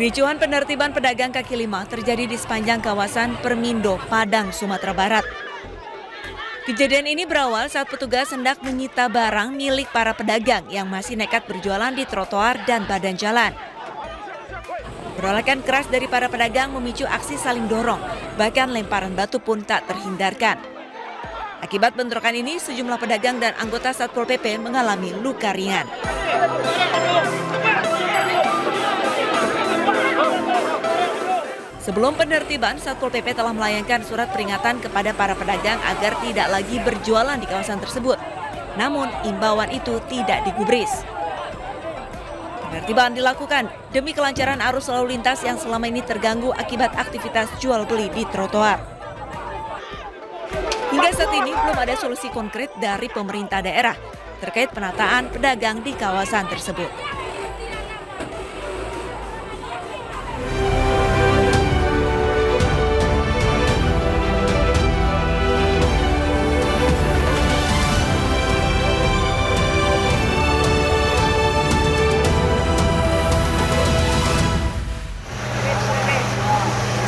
Kericuhan penertiban pedagang kaki lima terjadi di sepanjang kawasan Permindo, Padang, Sumatera Barat. Kejadian ini berawal saat petugas hendak menyita barang milik para pedagang yang masih nekat berjualan di trotoar dan badan jalan. Penolakan keras dari para pedagang memicu aksi saling dorong, bahkan lemparan batu pun tak terhindarkan. Akibat bentrokan ini, sejumlah pedagang dan anggota Satpol PP mengalami luka ringan. Sebelum penertiban, Satpol PP telah melayangkan surat peringatan kepada para pedagang agar tidak lagi berjualan di kawasan tersebut. Namun, imbauan itu tidak digubris. Penertiban dilakukan demi kelancaran arus lalu lintas yang selama ini terganggu akibat aktivitas jual beli di trotoar. Hingga saat ini belum ada solusi konkret dari pemerintah daerah terkait penataan pedagang di kawasan tersebut.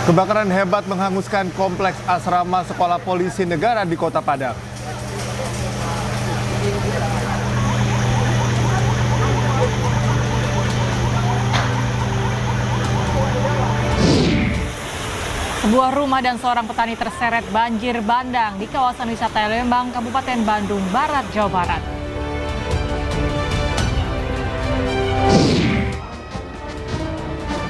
Kebakaran hebat menghanguskan kompleks asrama sekolah polisi negara di Kota Padang. Sebuah rumah dan seorang petani terseret banjir bandang di kawasan wisata Lembang, Kabupaten Bandung Barat, Jawa Barat.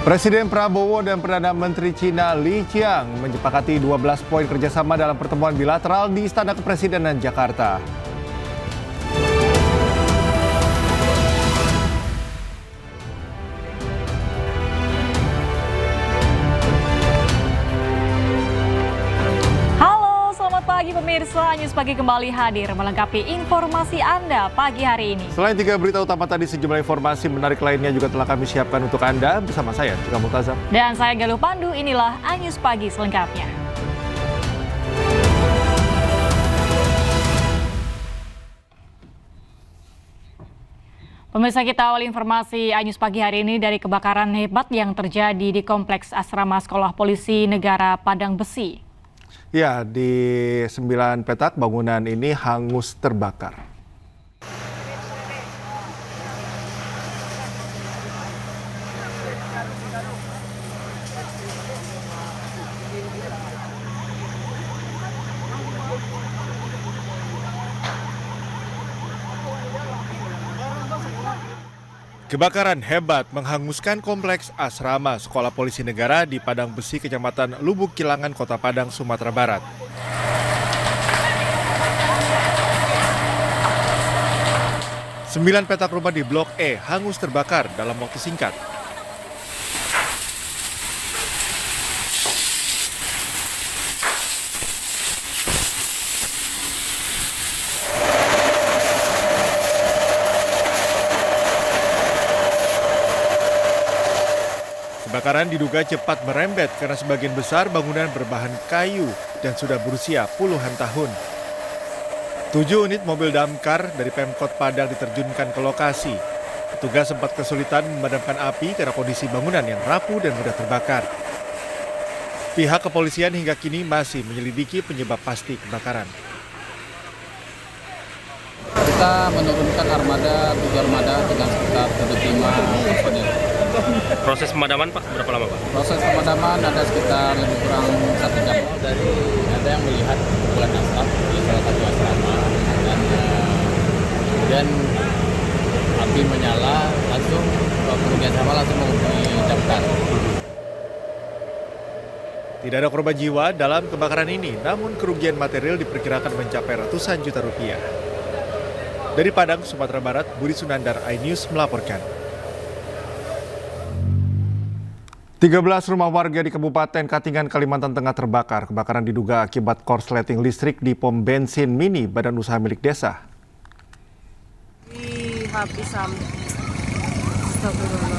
Presiden Prabowo dan Perdana Menteri Cina Li Qiang menyepakati 12 poin kerjasama dalam pertemuan bilateral di Istana Kepresidenan Jakarta. Halo, selamat pagi pemirsa. News Pagi kembali hadir melengkapi informasi Anda pagi hari ini. Selain 3 berita utama tadi, sejumlah informasi menarik lainnya juga telah kami siapkan untuk Anda bersama saya, Cika Multazam. Dan saya Galuh Pandu, inilah News Pagi selengkapnya. Pemirsa, kita awal informasi News Pagi hari ini dari kebakaran hebat yang terjadi di Kompleks Asrama Sekolah Polisi Negara Padang Besi. Ya, di 9 petak bangunan ini hangus terbakar. Kebakaran hebat menghanguskan kompleks asrama Sekolah Polisi Negara di Padang Besi, Kecamatan Lubuk Kilangan, Kota Padang, Sumatera Barat. Sembilan petak rumah di Blok E hangus terbakar dalam waktu singkat. Kebakaran diduga cepat merembet karena sebagian besar bangunan berbahan kayu dan sudah berusia puluhan tahun. 7 unit mobil damkar dari Pemkot Padang diterjunkan ke lokasi. Petugas sempat kesulitan memadamkan api karena kondisi bangunan yang rapuh dan mudah terbakar. Pihak kepolisian hingga kini masih menyelidiki penyebab pasti kebakaran. Kita menurunkan armada 7 armada dengan sekitar 75 personil. Proses pemadaman Pak, berapa lama Pak? Proses pemadaman ada sekitar lebih kurang 1 jam. Dari ada yang melihat kumpulan asap di salah satu asrama dan kemudian api menyala, langsung penghuni asrama langsung menghubungi damkar. Tidak ada korban jiwa dalam kebakaran ini, namun kerugian material diperkirakan mencapai ratusan juta rupiah. Dari Padang, Sumatera Barat, Budi Sunandar, iNews melaporkan. 13 rumah warga di Kabupaten Katingan, Kalimantan Tengah terbakar. Kebakaran diduga akibat korsleting listrik di pom bensin mini badan usaha milik desa. Habis Astagfirullah.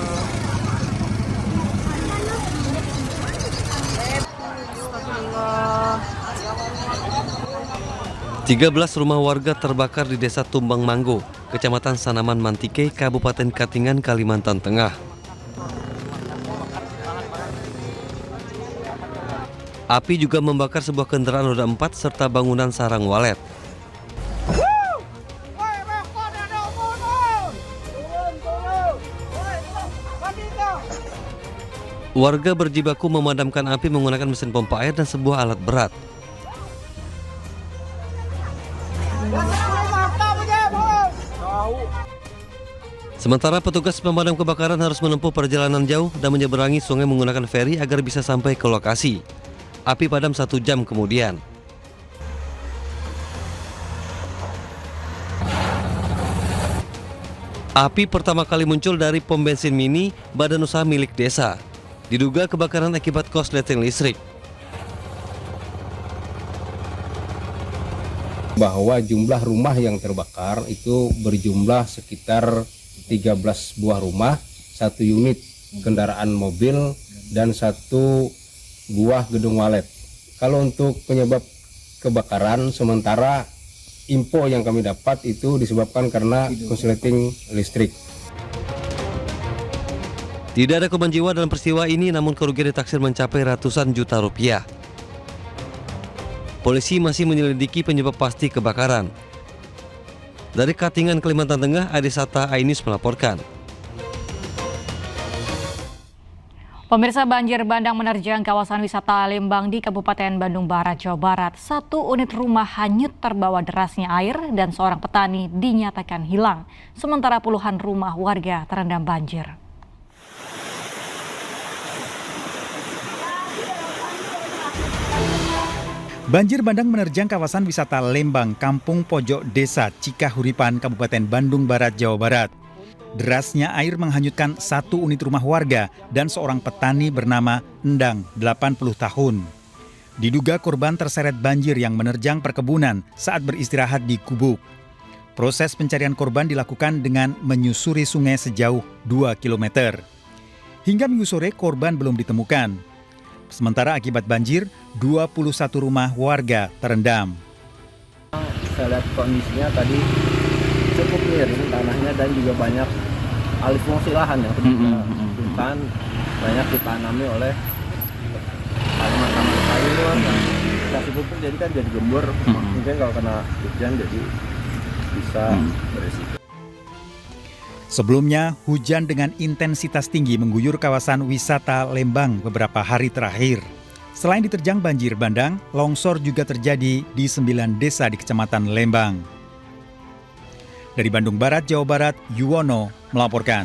13 rumah warga terbakar di Desa Tumbang Manggo, Kecamatan Sanaman Mantike, Kabupaten Katingan, Kalimantan Tengah. Api juga membakar sebuah kendaraan roda 4 serta bangunan sarang walet. Warga berjibaku memadamkan api menggunakan mesin pompa air dan sebuah alat berat. Sementara petugas pemadam kebakaran harus menempuh perjalanan jauh dan menyeberangi sungai menggunakan feri agar bisa sampai ke lokasi. Api padam 1 jam kemudian. Api pertama kali muncul dari pom bensin mini badan usaha milik desa. Diduga kebakaran akibat korsleting listrik. Bahwa jumlah rumah yang terbakar itu berjumlah sekitar 13 buah rumah, 1 unit kendaraan mobil, dan 1 buah gedung walet. Kalau untuk penyebab kebakaran, sementara info yang kami dapat itu disebabkan karena korsleting listrik. Tidak ada korban jiwa dalam peristiwa ini, namun kerugian ditaksir mencapai ratusan juta rupiah. Polisi masih menyelidiki penyebab pasti kebakaran. Dari Katingan, Kalimantan Tengah, Adisata Ainus melaporkan. Pemirsa, banjir bandang menerjang kawasan wisata Lembang di Kabupaten Bandung Barat, Jawa Barat. 1 unit rumah hanyut terbawa derasnya air dan seorang petani dinyatakan hilang. Sementara puluhan rumah warga terendam banjir. Banjir bandang menerjang kawasan wisata Lembang, Kampung Pojok Desa Cikahuripan, Kabupaten Bandung Barat, Jawa Barat. Derasnya air menghanyutkan 1 unit rumah warga dan seorang petani bernama Endang, 80 tahun. Diduga korban terseret banjir yang menerjang perkebunan saat beristirahat di gubuk. Proses pencarian korban dilakukan dengan menyusuri sungai sejauh 2 km. Hingga minggu sore korban belum ditemukan. Sementara akibat banjir, 21 rumah warga terendam. Saya lihat kondisinya tadi cukup miring tanahnya dan juga banyak alih fungsi lahan yang hutan banyak ditanami oleh tanaman-tanaman sayur dan kasih pupuk, jadi kan jadi gembur. Mungkin kalau kena hujan jadi bisa berisiko. Sebelumnya, hujan dengan intensitas tinggi mengguyur kawasan wisata Lembang beberapa hari terakhir. Selain diterjang banjir bandang, longsor juga terjadi di 9 desa di Kecamatan Lembang. Dari Bandung Barat, Jawa Barat, Yuwono melaporkan.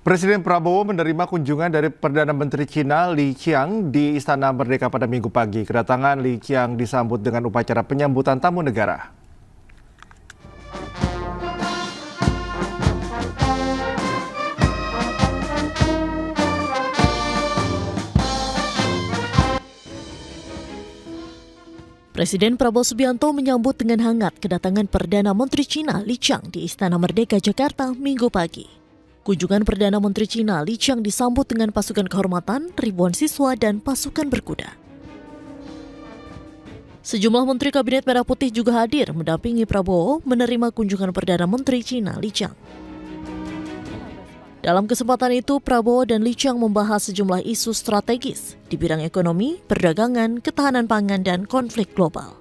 Presiden Prabowo menerima kunjungan dari Perdana Menteri Cina Li Qiang di Istana Merdeka pada Minggu pagi. Kedatangan Li Qiang disambut dengan upacara penyambutan tamu negara. Presiden Prabowo Subianto menyambut dengan hangat kedatangan Perdana Menteri Cina Li Qiang di Istana Merdeka Jakarta Minggu pagi. Kunjungan Perdana Menteri Cina Li Qiang disambut dengan pasukan kehormatan, ribuan siswa, dan pasukan berkuda. Sejumlah Menteri Kabinet Merah Putih juga hadir mendampingi Prabowo menerima kunjungan Perdana Menteri Cina Li Qiang. Dalam kesempatan itu, Prabowo dan Li Qiang membahas sejumlah isu strategis di bidang ekonomi, perdagangan, ketahanan pangan, dan konflik global.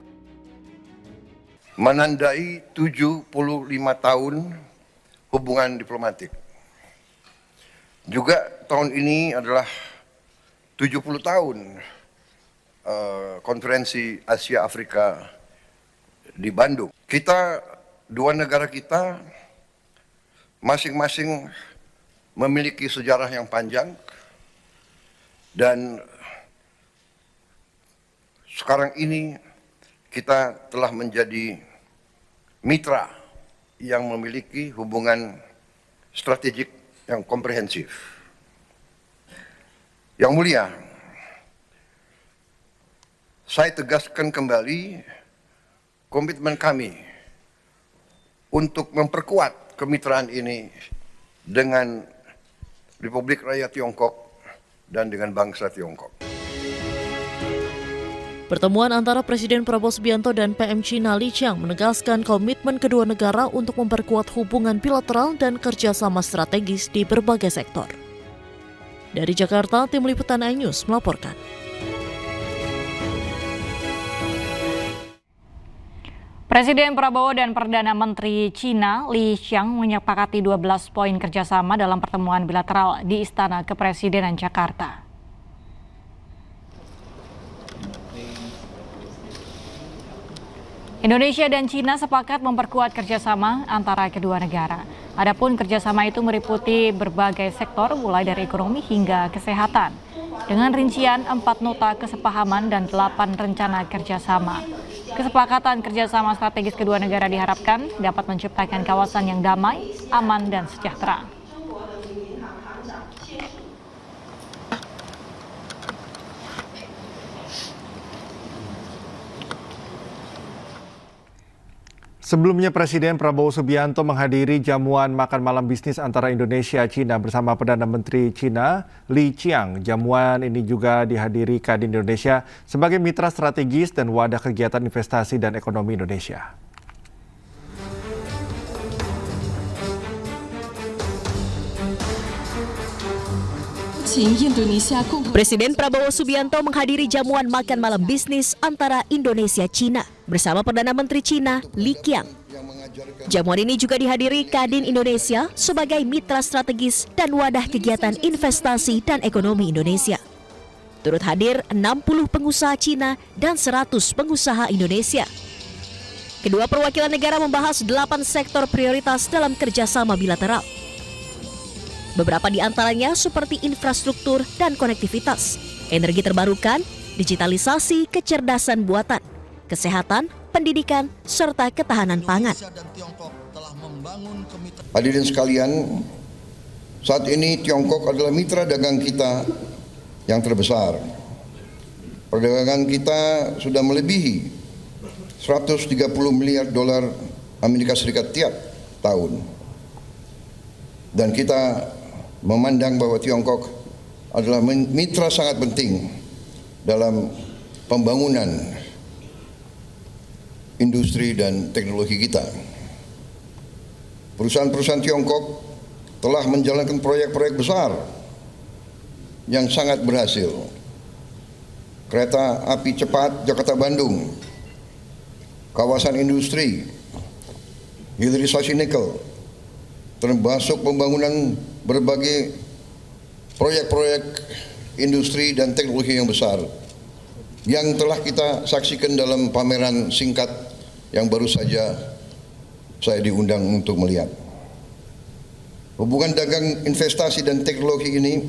Menandai 75 tahun hubungan diplomatik. Juga tahun ini adalah 70 tahun konferensi Asia Afrika di Bandung. Dua negara kita masing-masing memiliki sejarah yang panjang dan sekarang ini kita telah menjadi mitra yang memiliki hubungan strategik yang komprehensif. Yang mulia, saya tegaskan kembali komitmen kami untuk memperkuat kemitraan ini dengan Republik Rakyat Tiongkok dan dengan bangsa Tiongkok. Pertemuan antara Presiden Prabowo Subianto dan PM Cina Li Qiang menegaskan komitmen kedua negara untuk memperkuat hubungan bilateral dan kerjasama strategis di berbagai sektor. Dari Jakarta, Tim Liputan iNews melaporkan. Presiden Prabowo dan Perdana Menteri Cina Li Qiang menyepakati 12 poin kerjasama dalam pertemuan bilateral di Istana Kepresidenan Jakarta. Indonesia dan Cina sepakat memperkuat kerjasama antara kedua negara. Adapun kerjasama itu meliputi berbagai sektor mulai dari ekonomi hingga kesehatan. Dengan rincian 4 nota kesepahaman dan 8 rencana kerjasama. Kesepakatan kerjasama strategis kedua negara diharapkan dapat menciptakan kawasan yang damai, aman, dan sejahtera. Sebelumnya Presiden Prabowo Subianto menghadiri jamuan makan malam bisnis antara Indonesia-Cina bersama Perdana Menteri Cina Li Qiang. Jamuan ini juga dihadiri Kadin Indonesia sebagai mitra strategis dan wadah kegiatan investasi dan ekonomi Indonesia. Presiden Prabowo Subianto menghadiri jamuan makan malam bisnis antara Indonesia-Cina bersama Perdana Menteri Cina Li Qiang. Jamuan ini juga dihadiri Kadin Indonesia sebagai mitra strategis dan wadah kegiatan investasi dan ekonomi Indonesia. Turut hadir 60 pengusaha Cina dan 100 pengusaha Indonesia. Kedua perwakilan negara membahas 8 sektor prioritas dalam kerjasama bilateral. Beberapa di antaranya seperti infrastruktur dan konektivitas, energi terbarukan, digitalisasi, kecerdasan buatan, kesehatan, pendidikan, serta ketahanan pangan. Hadirin sekalian, saat ini Tiongkok adalah mitra dagang kita yang terbesar. Perdagangan kita sudah melebihi 130 miliar dolar Amerika Serikat tiap tahun. Dan kita memandang bahwa Tiongkok adalah mitra sangat penting dalam pembangunan industri dan teknologi kita. Perusahaan-perusahaan Tiongkok telah menjalankan proyek-proyek besar yang sangat berhasil. Kereta api cepat Jakarta-Bandung, kawasan industri, hilirisasi nikel, termasuk pembangunan berbagai proyek-proyek industri dan teknologi yang besar yang telah kita saksikan dalam pameran singkat yang baru saja saya diundang untuk melihat. Hubungan dagang, investasi dan teknologi ini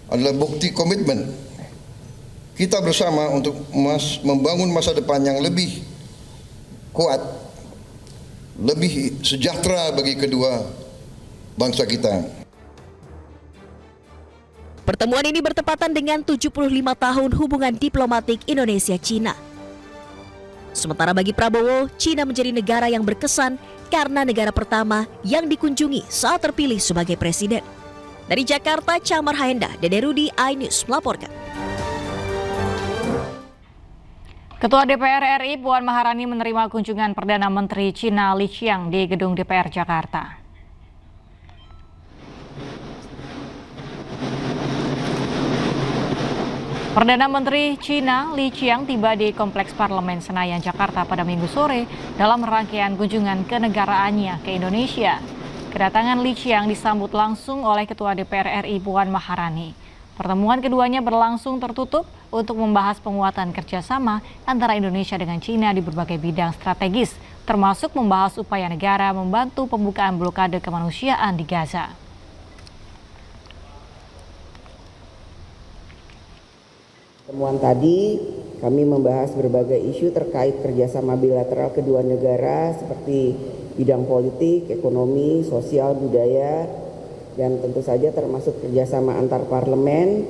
adalah bukti komitmen kita bersama untuk membangun masa depan yang lebih kuat, lebih sejahtera bagi kedua bangsa kita. Pertemuan ini bertepatan dengan 75 tahun hubungan diplomatik Indonesia-Cina. Sementara bagi Prabowo, Cina menjadi negara yang berkesan karena negara pertama yang dikunjungi saat terpilih sebagai presiden. Dari Jakarta, Chamar Haenda, Dede Rudi, iNews melaporkan. Ketua DPR RI Puan Maharani menerima kunjungan Perdana Menteri Cina Li Qiang di Gedung DPR Jakarta. Perdana Menteri Cina Li Qiang tiba di Kompleks Parlemen Senayan, Jakarta pada Minggu sore dalam rangkaian kunjungan kenegaraannya ke Indonesia. Kedatangan Li Qiang disambut langsung oleh Ketua DPR RI Puan Maharani. Pertemuan keduanya berlangsung tertutup untuk membahas penguatan kerjasama antara Indonesia dengan Cina di berbagai bidang strategis, termasuk membahas upaya negara membantu pembukaan blokade kemanusiaan di Gaza. Pertemuan tadi kami membahas berbagai isu terkait kerjasama bilateral kedua negara seperti bidang politik, ekonomi, sosial, budaya, dan tentu saja termasuk kerjasama antar parlemen,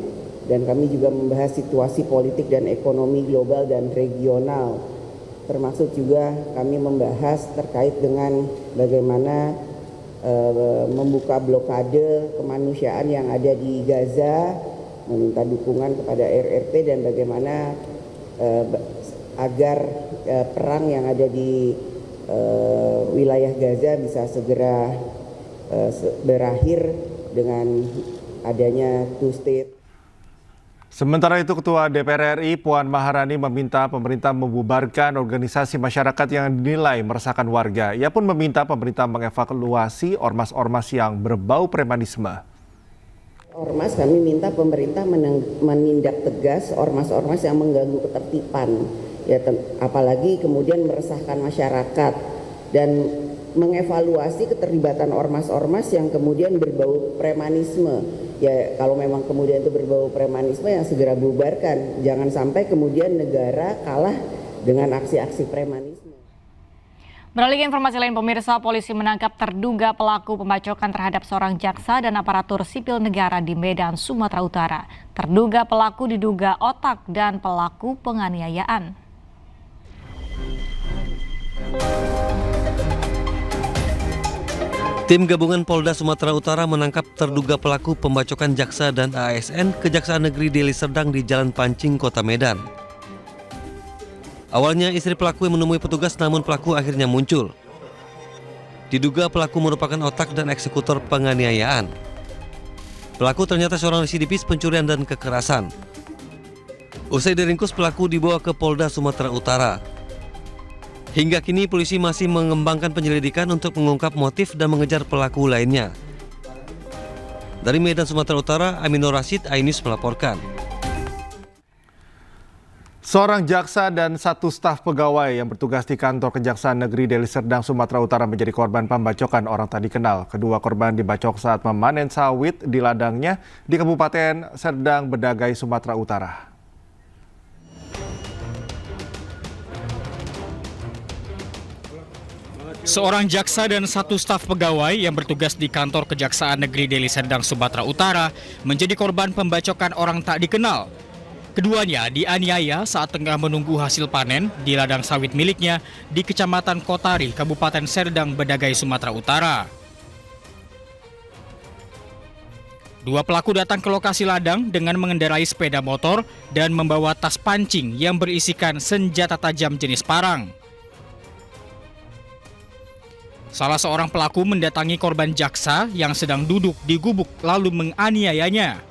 dan kami juga membahas situasi politik dan ekonomi global dan regional. Termasuk juga kami membahas terkait dengan bagaimana membuka blokade kemanusiaan yang ada di Gaza, meminta dukungan kepada RRT dan bagaimana agar perang yang ada di wilayah Gaza bisa segera berakhir dengan adanya two state. Sementara itu, Ketua DPR RI Puan Maharani meminta pemerintah membubarkan organisasi masyarakat yang dinilai meresahkan warga. Ia pun meminta pemerintah mengevaluasi ormas-ormas yang berbau premanisme. Ormas, kami minta pemerintah menindak tegas ormas-ormas yang mengganggu ketertiban, ya, apalagi kemudian meresahkan masyarakat, dan mengevaluasi keterlibatan ormas-ormas yang kemudian berbau premanisme. Ya, kalau memang kemudian itu berbau premanisme, yang segera bubarkan. Jangan sampai kemudian negara kalah dengan aksi-aksi premanisme. Beralih ke informasi lain, pemirsa, polisi menangkap terduga pelaku pembacokan terhadap seorang jaksa dan aparatur sipil negara di Medan, Sumatera Utara. Terduga pelaku diduga otak dan pelaku penganiayaan. Tim gabungan Polda Sumatera Utara menangkap terduga pelaku pembacokan jaksa dan ASN Kejaksaan Negeri Deli Serdang di Jalan Pancing, Kota Medan. Awalnya istri pelaku yang menemui petugas, namun pelaku akhirnya muncul. Diduga pelaku merupakan otak dan eksekutor penganiayaan. Pelaku ternyata seorang residivis pencurian dan kekerasan. Usai diringkus, pelaku dibawa ke Polda Sumatera Utara. Hingga kini polisi masih mengembangkan penyelidikan untuk mengungkap motif dan mengejar pelaku lainnya. Dari Medan, Sumatera Utara, Aminur Rashid, iNews melaporkan. Seorang jaksa dan 1 staf pegawai yang bertugas di kantor Kejaksaan Negeri Deli Serdang, Sumatera Utara menjadi korban pembacokan orang tak dikenal. Kedua korban dibacok saat memanen sawit di ladangnya di Kabupaten Serdang Bedagai, Sumatera Utara. Seorang jaksa dan 1 staf pegawai yang bertugas di kantor Kejaksaan Negeri Deli Serdang, Sumatera Utara menjadi korban pembacokan orang tak dikenal. Keduanya dianiaya saat tengah menunggu hasil panen di ladang sawit miliknya di Kecamatan Kotari, Kabupaten Serdang Bedagai, Sumatera Utara. Dua pelaku datang ke lokasi ladang dengan mengendarai sepeda motor dan membawa tas pancing yang berisikan senjata tajam jenis parang. Salah seorang pelaku mendatangi korban jaksa yang sedang duduk di gubuk lalu menganiayanya.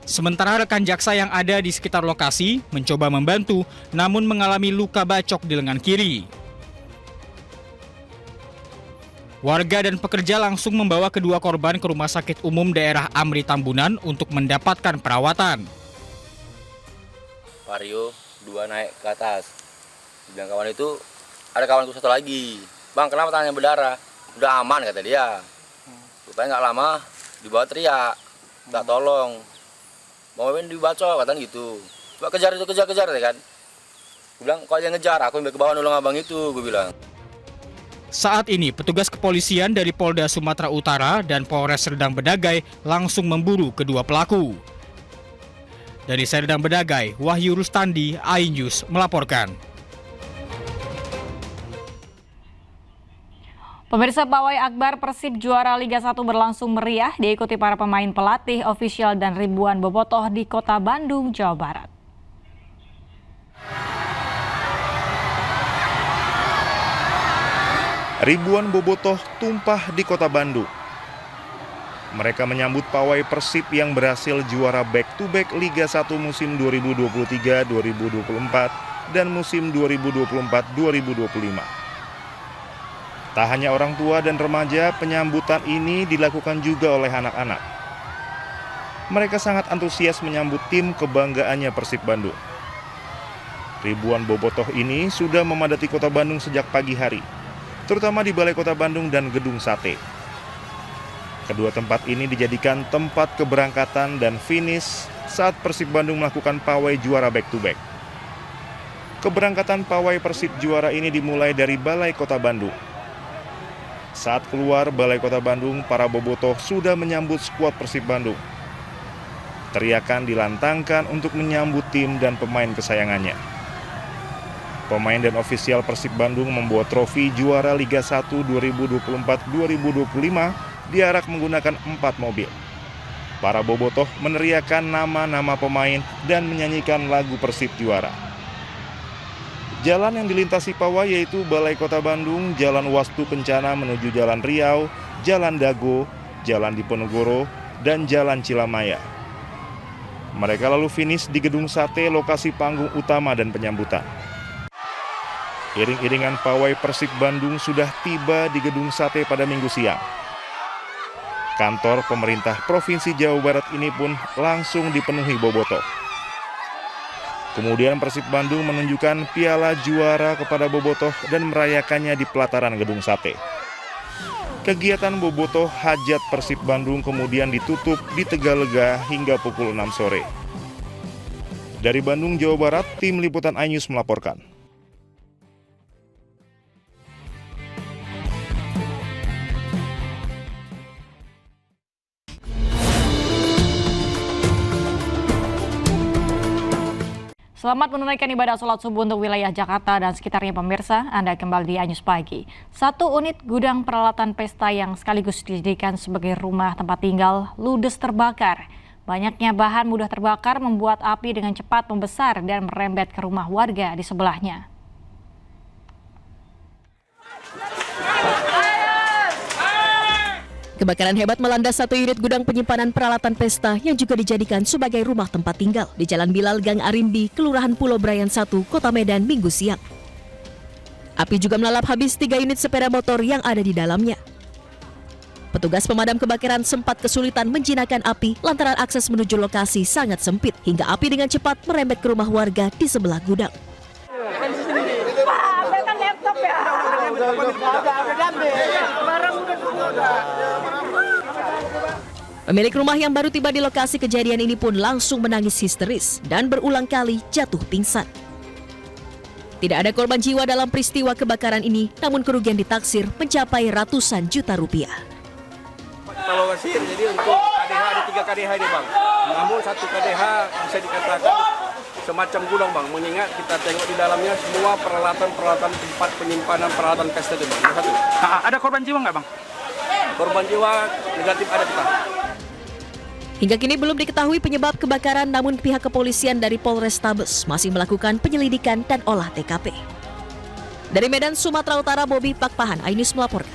Sementara rekan jaksa yang ada di sekitar lokasi mencoba membantu namun mengalami luka bacok di lengan kiri. Warga dan pekerja langsung membawa kedua korban ke Rumah Sakit Umum Daerah Amri Tambunan untuk mendapatkan perawatan. Vario 2 naik ke atas. Bilang kawan itu, ada kawanku satu lagi. Bang, kenapa tangannya berdarah? Udah aman, kata dia. Rupanya nggak lama, dibawa teriak. Tak tolong. Mau main dibacok, katanya gitu. Coba kejar itu, kejar, ya kan. Gue bilang, kok dia ngejar? Aku yang ke bawah nolong abang itu, gue bilang. Saat ini, petugas kepolisian dari Polda Sumatera Utara dan Polres Serdang Bedagai langsung memburu kedua pelaku. Dari Serdang Bedagai, Wahyu Rustandi, iNews melaporkan. Pemirsa, pawai akbar Persib juara Liga 1 berlangsung meriah, diikuti para pemain, pelatih, ofisial, dan ribuan bobotoh di Kota Bandung, Jawa Barat. Ribuan bobotoh tumpah di Kota Bandung. Mereka menyambut pawai Persib yang berhasil juara back-to-back Liga 1 musim 2023-2024 dan musim 2024-2025. Tak hanya orang tua dan remaja, penyambutan ini dilakukan juga oleh anak-anak. Mereka sangat antusias menyambut tim kebanggaannya Persib Bandung. Ribuan bobotoh ini sudah memadati Kota Bandung sejak pagi hari, terutama di Balai Kota Bandung dan Gedung Sate. Kedua tempat ini dijadikan tempat keberangkatan dan finish saat Persib Bandung melakukan pawai juara back-to-back. Keberangkatan pawai Persib juara ini dimulai dari Balai Kota Bandung. Saat keluar Balai Kota Bandung, para bobotoh sudah menyambut skuad Persib Bandung. Teriakan dilantangkan untuk menyambut tim dan pemain kesayangannya. Pemain dan ofisial Persib Bandung membawa trofi juara Liga 1 2024-2025 diarak menggunakan 4 mobil. Para bobotoh meneriakan nama-nama pemain dan menyanyikan lagu Persib juara. Jalan yang dilintasi pawai yaitu Balai Kota Bandung, Jalan Wastu Kencana menuju Jalan Riau, Jalan Dago, Jalan Diponegoro, dan Jalan Cilamaya. Mereka lalu finish di Gedung Sate, lokasi panggung utama dan penyambutan. Iring-iringan pawai Persib Bandung sudah tiba di Gedung Sate pada Minggu siang. Kantor pemerintah Provinsi Jawa Barat ini pun langsung dipenuhi bobotoh. Kemudian Persib Bandung menunjukkan piala juara kepada bobotoh dan merayakannya di pelataran Gedung Sate. Kegiatan bobotoh hajat Persib Bandung kemudian ditutup di Tegalega hingga pukul 6 sore. Dari Bandung, Jawa Barat, tim liputan iNews melaporkan. Selamat menunaikan ibadah sholat subuh untuk wilayah Jakarta dan sekitarnya pemirsa. Anda kembali di iNews Pagi. 1 unit gudang peralatan pesta yang sekaligus dijadikan sebagai rumah tempat tinggal ludes terbakar. Banyaknya bahan mudah terbakar membuat api dengan cepat membesar dan merembet ke rumah warga di sebelahnya. Kebakaran hebat melanda 1 unit gudang penyimpanan peralatan pesta yang juga dijadikan sebagai rumah tempat tinggal di Jalan Bilal, Gang Arimbi, Kelurahan Pulau Brayan 1, Kota Medan, Minggu siang. Api juga melalap habis 3 unit sepeda motor yang ada di dalamnya. Petugas pemadam kebakaran sempat kesulitan menjinakkan api lantaran akses menuju lokasi sangat sempit hingga api dengan cepat merembet ke rumah warga di sebelah gudang. Pemilik rumah yang baru tiba di lokasi kejadian ini pun langsung menangis histeris dan berulang kali jatuh pingsan. Tidak ada korban jiwa dalam peristiwa kebakaran ini, namun kerugian ditaksir mencapai ratusan juta rupiah. Kalau wasir, jadi untuk KDH ada 3 KDH ini bang. Namun 1 KDH bisa dikatakan semacam gudang bang. Mengingat kita tengok di dalamnya semua peralatan tempat penyimpanan peralatan pesta itu bang. Ada korban jiwa nggak bang? Korban jiwa negatif ada kita. Hingga kini belum diketahui penyebab kebakaran, namun pihak kepolisian dari Polrestabes masih melakukan penyelidikan dan olah TKP. Dari Medan, Sumatera Utara, Bobi Pakpahan, iNews melaporkan.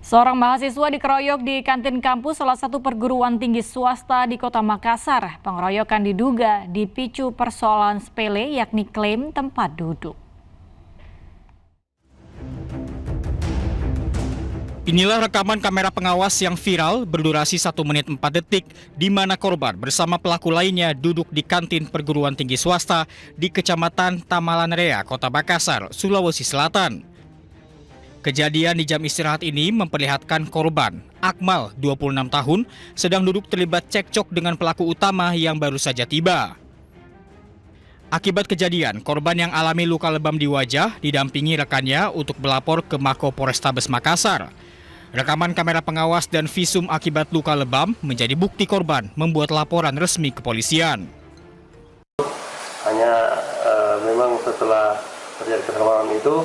Seorang mahasiswa dikeroyok di kantin kampus salah satu perguruan tinggi swasta di Kota Makassar. Pengeroyokan diduga dipicu persoalan sepele, yakni klaim tempat duduk. Inilah rekaman kamera pengawas yang viral berdurasi 1 menit 4 detik di mana korban bersama pelaku lainnya duduk di kantin perguruan tinggi swasta di Kecamatan Tamalanrea, Kota Makassar, Sulawesi Selatan. Kejadian di jam istirahat ini memperlihatkan korban, Akmal, 26 tahun, sedang duduk terlibat cekcok dengan pelaku utama yang baru saja tiba. Akibat kejadian, korban yang alami luka lebam di wajah didampingi rekannya untuk melapor ke Mako Polrestabes Makassar. Rekaman kamera pengawas dan visum akibat luka lebam menjadi bukti korban membuat laporan resmi kepolisian. Hanya memang setelah terjadi kecelakaan itu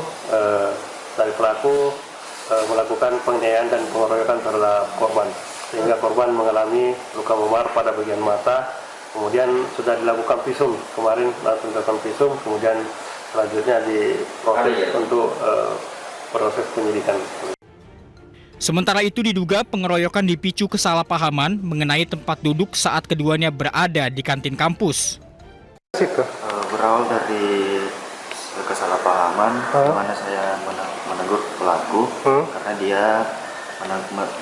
dari pelaku melakukan penganiayaan dan pengeroyokan terhadap korban, sehingga korban mengalami luka memar pada bagian mata. Kemudian sudah dilakukan visum, kemarin langsung dilakukan visum, kemudian selanjutnya diproses untuk proses penyidikan. Sementara itu diduga pengeroyokan dipicu kesalahpahaman mengenai tempat duduk saat keduanya berada di kantin kampus. Berawal dari kesalahpahaman, di mana saya menegur pelaku karena dia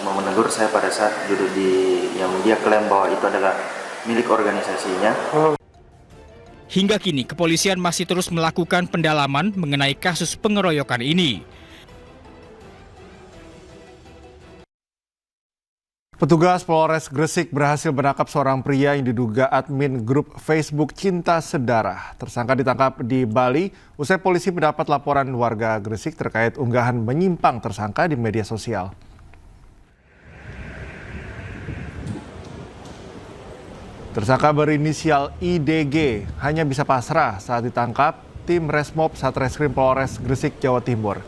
menegur saya pada saat duduk di yang dia klaim bahwa itu adalah milik organisasinya. Hingga kini kepolisian masih terus melakukan pendalaman mengenai kasus pengeroyokan ini. Petugas Polres Gresik berhasil menangkap seorang pria yang diduga admin grup Facebook Cinta Sedarah. Tersangka ditangkap di Bali usai polisi mendapat laporan warga Gresik terkait unggahan menyimpang tersangka di media sosial. Tersangka berinisial IDG hanya bisa pasrah saat ditangkap tim Resmob Satreskrim Polres Gresik, Jawa Timur.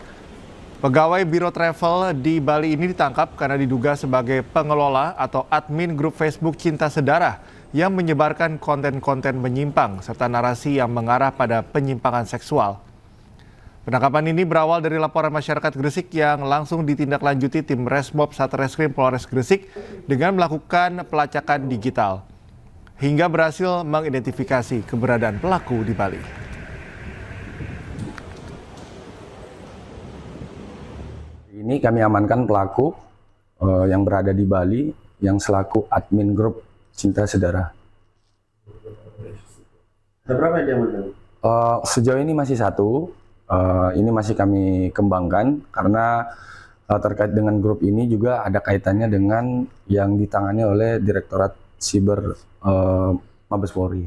Pegawai Biro Travel di Bali ini ditangkap karena diduga sebagai pengelola atau admin grup Facebook Cinta Sedarah yang menyebarkan konten-konten menyimpang serta narasi yang mengarah pada penyimpangan seksual. Penangkapan ini berawal dari laporan masyarakat Gresik yang langsung ditindaklanjuti tim Resmob Satreskrim Polres Gresik dengan melakukan pelacakan digital hingga berhasil mengidentifikasi keberadaan pelaku di Bali. Ini kami amankan pelaku yang berada di Bali yang selaku admin grup Cinta Sedara. Ada berapa dia amankan? Sejauh ini masih satu. Ini masih kami kembangkan karena terkait dengan grup ini juga ada kaitannya dengan yang ditangani oleh Direktorat Siber Mabes Polri.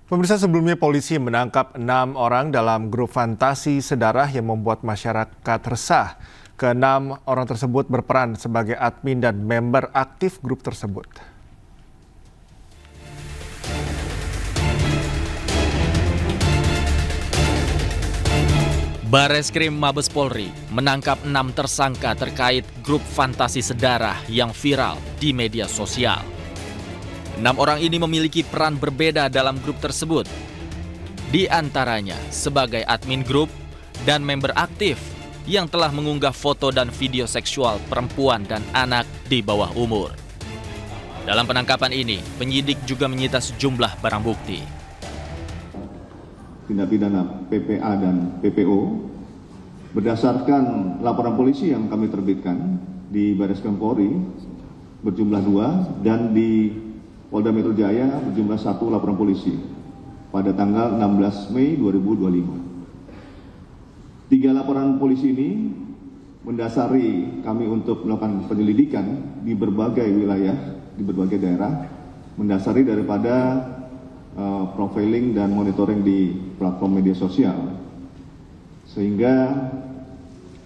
Pemirsa, sebelumnya polisi menangkap 6 orang dalam grup fantasi sedarah yang membuat masyarakat resah. Ke-6 orang tersebut berperan sebagai admin dan member aktif grup tersebut. Bareskrim Mabes Polri menangkap 6 tersangka terkait grup fantasi sedarah yang viral di media sosial. 6 orang ini memiliki peran berbeda dalam grup tersebut. Di antaranya sebagai admin grup dan member aktif yang telah mengunggah foto dan video seksual perempuan dan anak di bawah umur. Dalam penangkapan ini, penyidik juga menyita sejumlah barang bukti. Tindak pidana PPA dan PPO berdasarkan laporan polisi yang kami terbitkan di Bareskrim Polri berjumlah 2 dan di Polda Metro Jaya berjumlah 1 laporan polisi pada tanggal 16 Mei 2025. 3 laporan polisi ini mendasari kami untuk melakukan penyelidikan di berbagai wilayah, di berbagai daerah, mendasari daripada profiling dan monitoring di platform media sosial, sehingga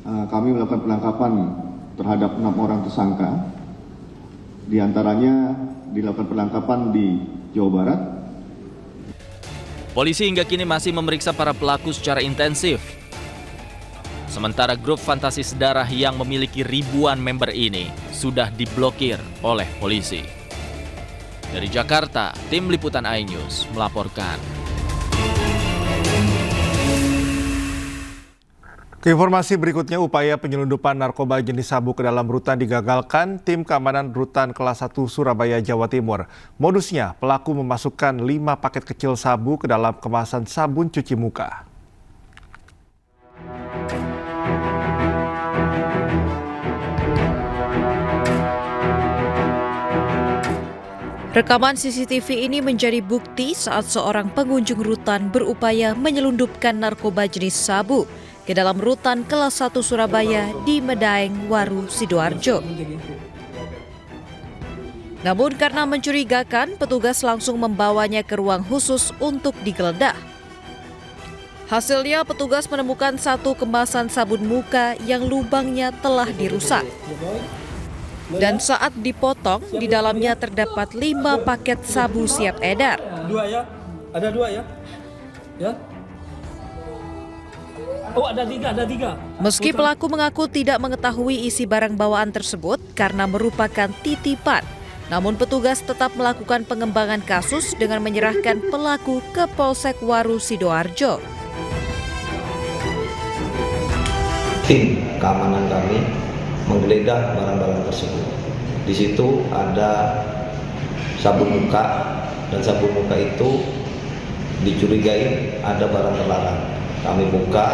kami melakukan penangkapan terhadap 6 orang tersangka. Di antaranya dilakukan penangkapan di Jawa Barat. Polisi hingga kini masih memeriksa para pelaku secara intensif. Sementara grup fantasi sedarah yang memiliki ribuan member ini sudah diblokir oleh polisi. Dari Jakarta, tim liputan iNews melaporkan. Informasi berikutnya, upaya penyelundupan narkoba jenis sabu ke dalam rutan digagalkan tim keamanan rutan kelas 1 Surabaya, Jawa Timur. Modusnya, pelaku memasukkan 5 paket kecil sabu ke dalam kemasan sabun cuci muka. Rekaman CCTV ini menjadi bukti saat seorang pengunjung rutan berupaya menyelundupkan narkoba jenis sabu ke dalam rutan kelas 1 Surabaya di Medaeng, Waru, Sidoarjo. Namun karena mencurigakan, petugas langsung membawanya ke ruang khusus untuk digeledah. Hasilnya, petugas menemukan 1 kemasan sabun muka yang lubangnya telah dirusak. Dan saat dipotong, di dalamnya terdapat 5 paket sabu siap edar. 2 ya? Ada 2 ya? Ya? Oh, ada 3. Meski pelaku mengaku tidak mengetahui isi barang bawaan tersebut karena merupakan titipan, namun petugas tetap melakukan pengembangan kasus dengan menyerahkan pelaku ke Polsek Waru, Sidoarjo. Tim keamanan kami menggeledah barang-barang tersebut. Di situ ada sabun muka, dan sabun muka itu dicurigai ada barang terlarang. Kami buka,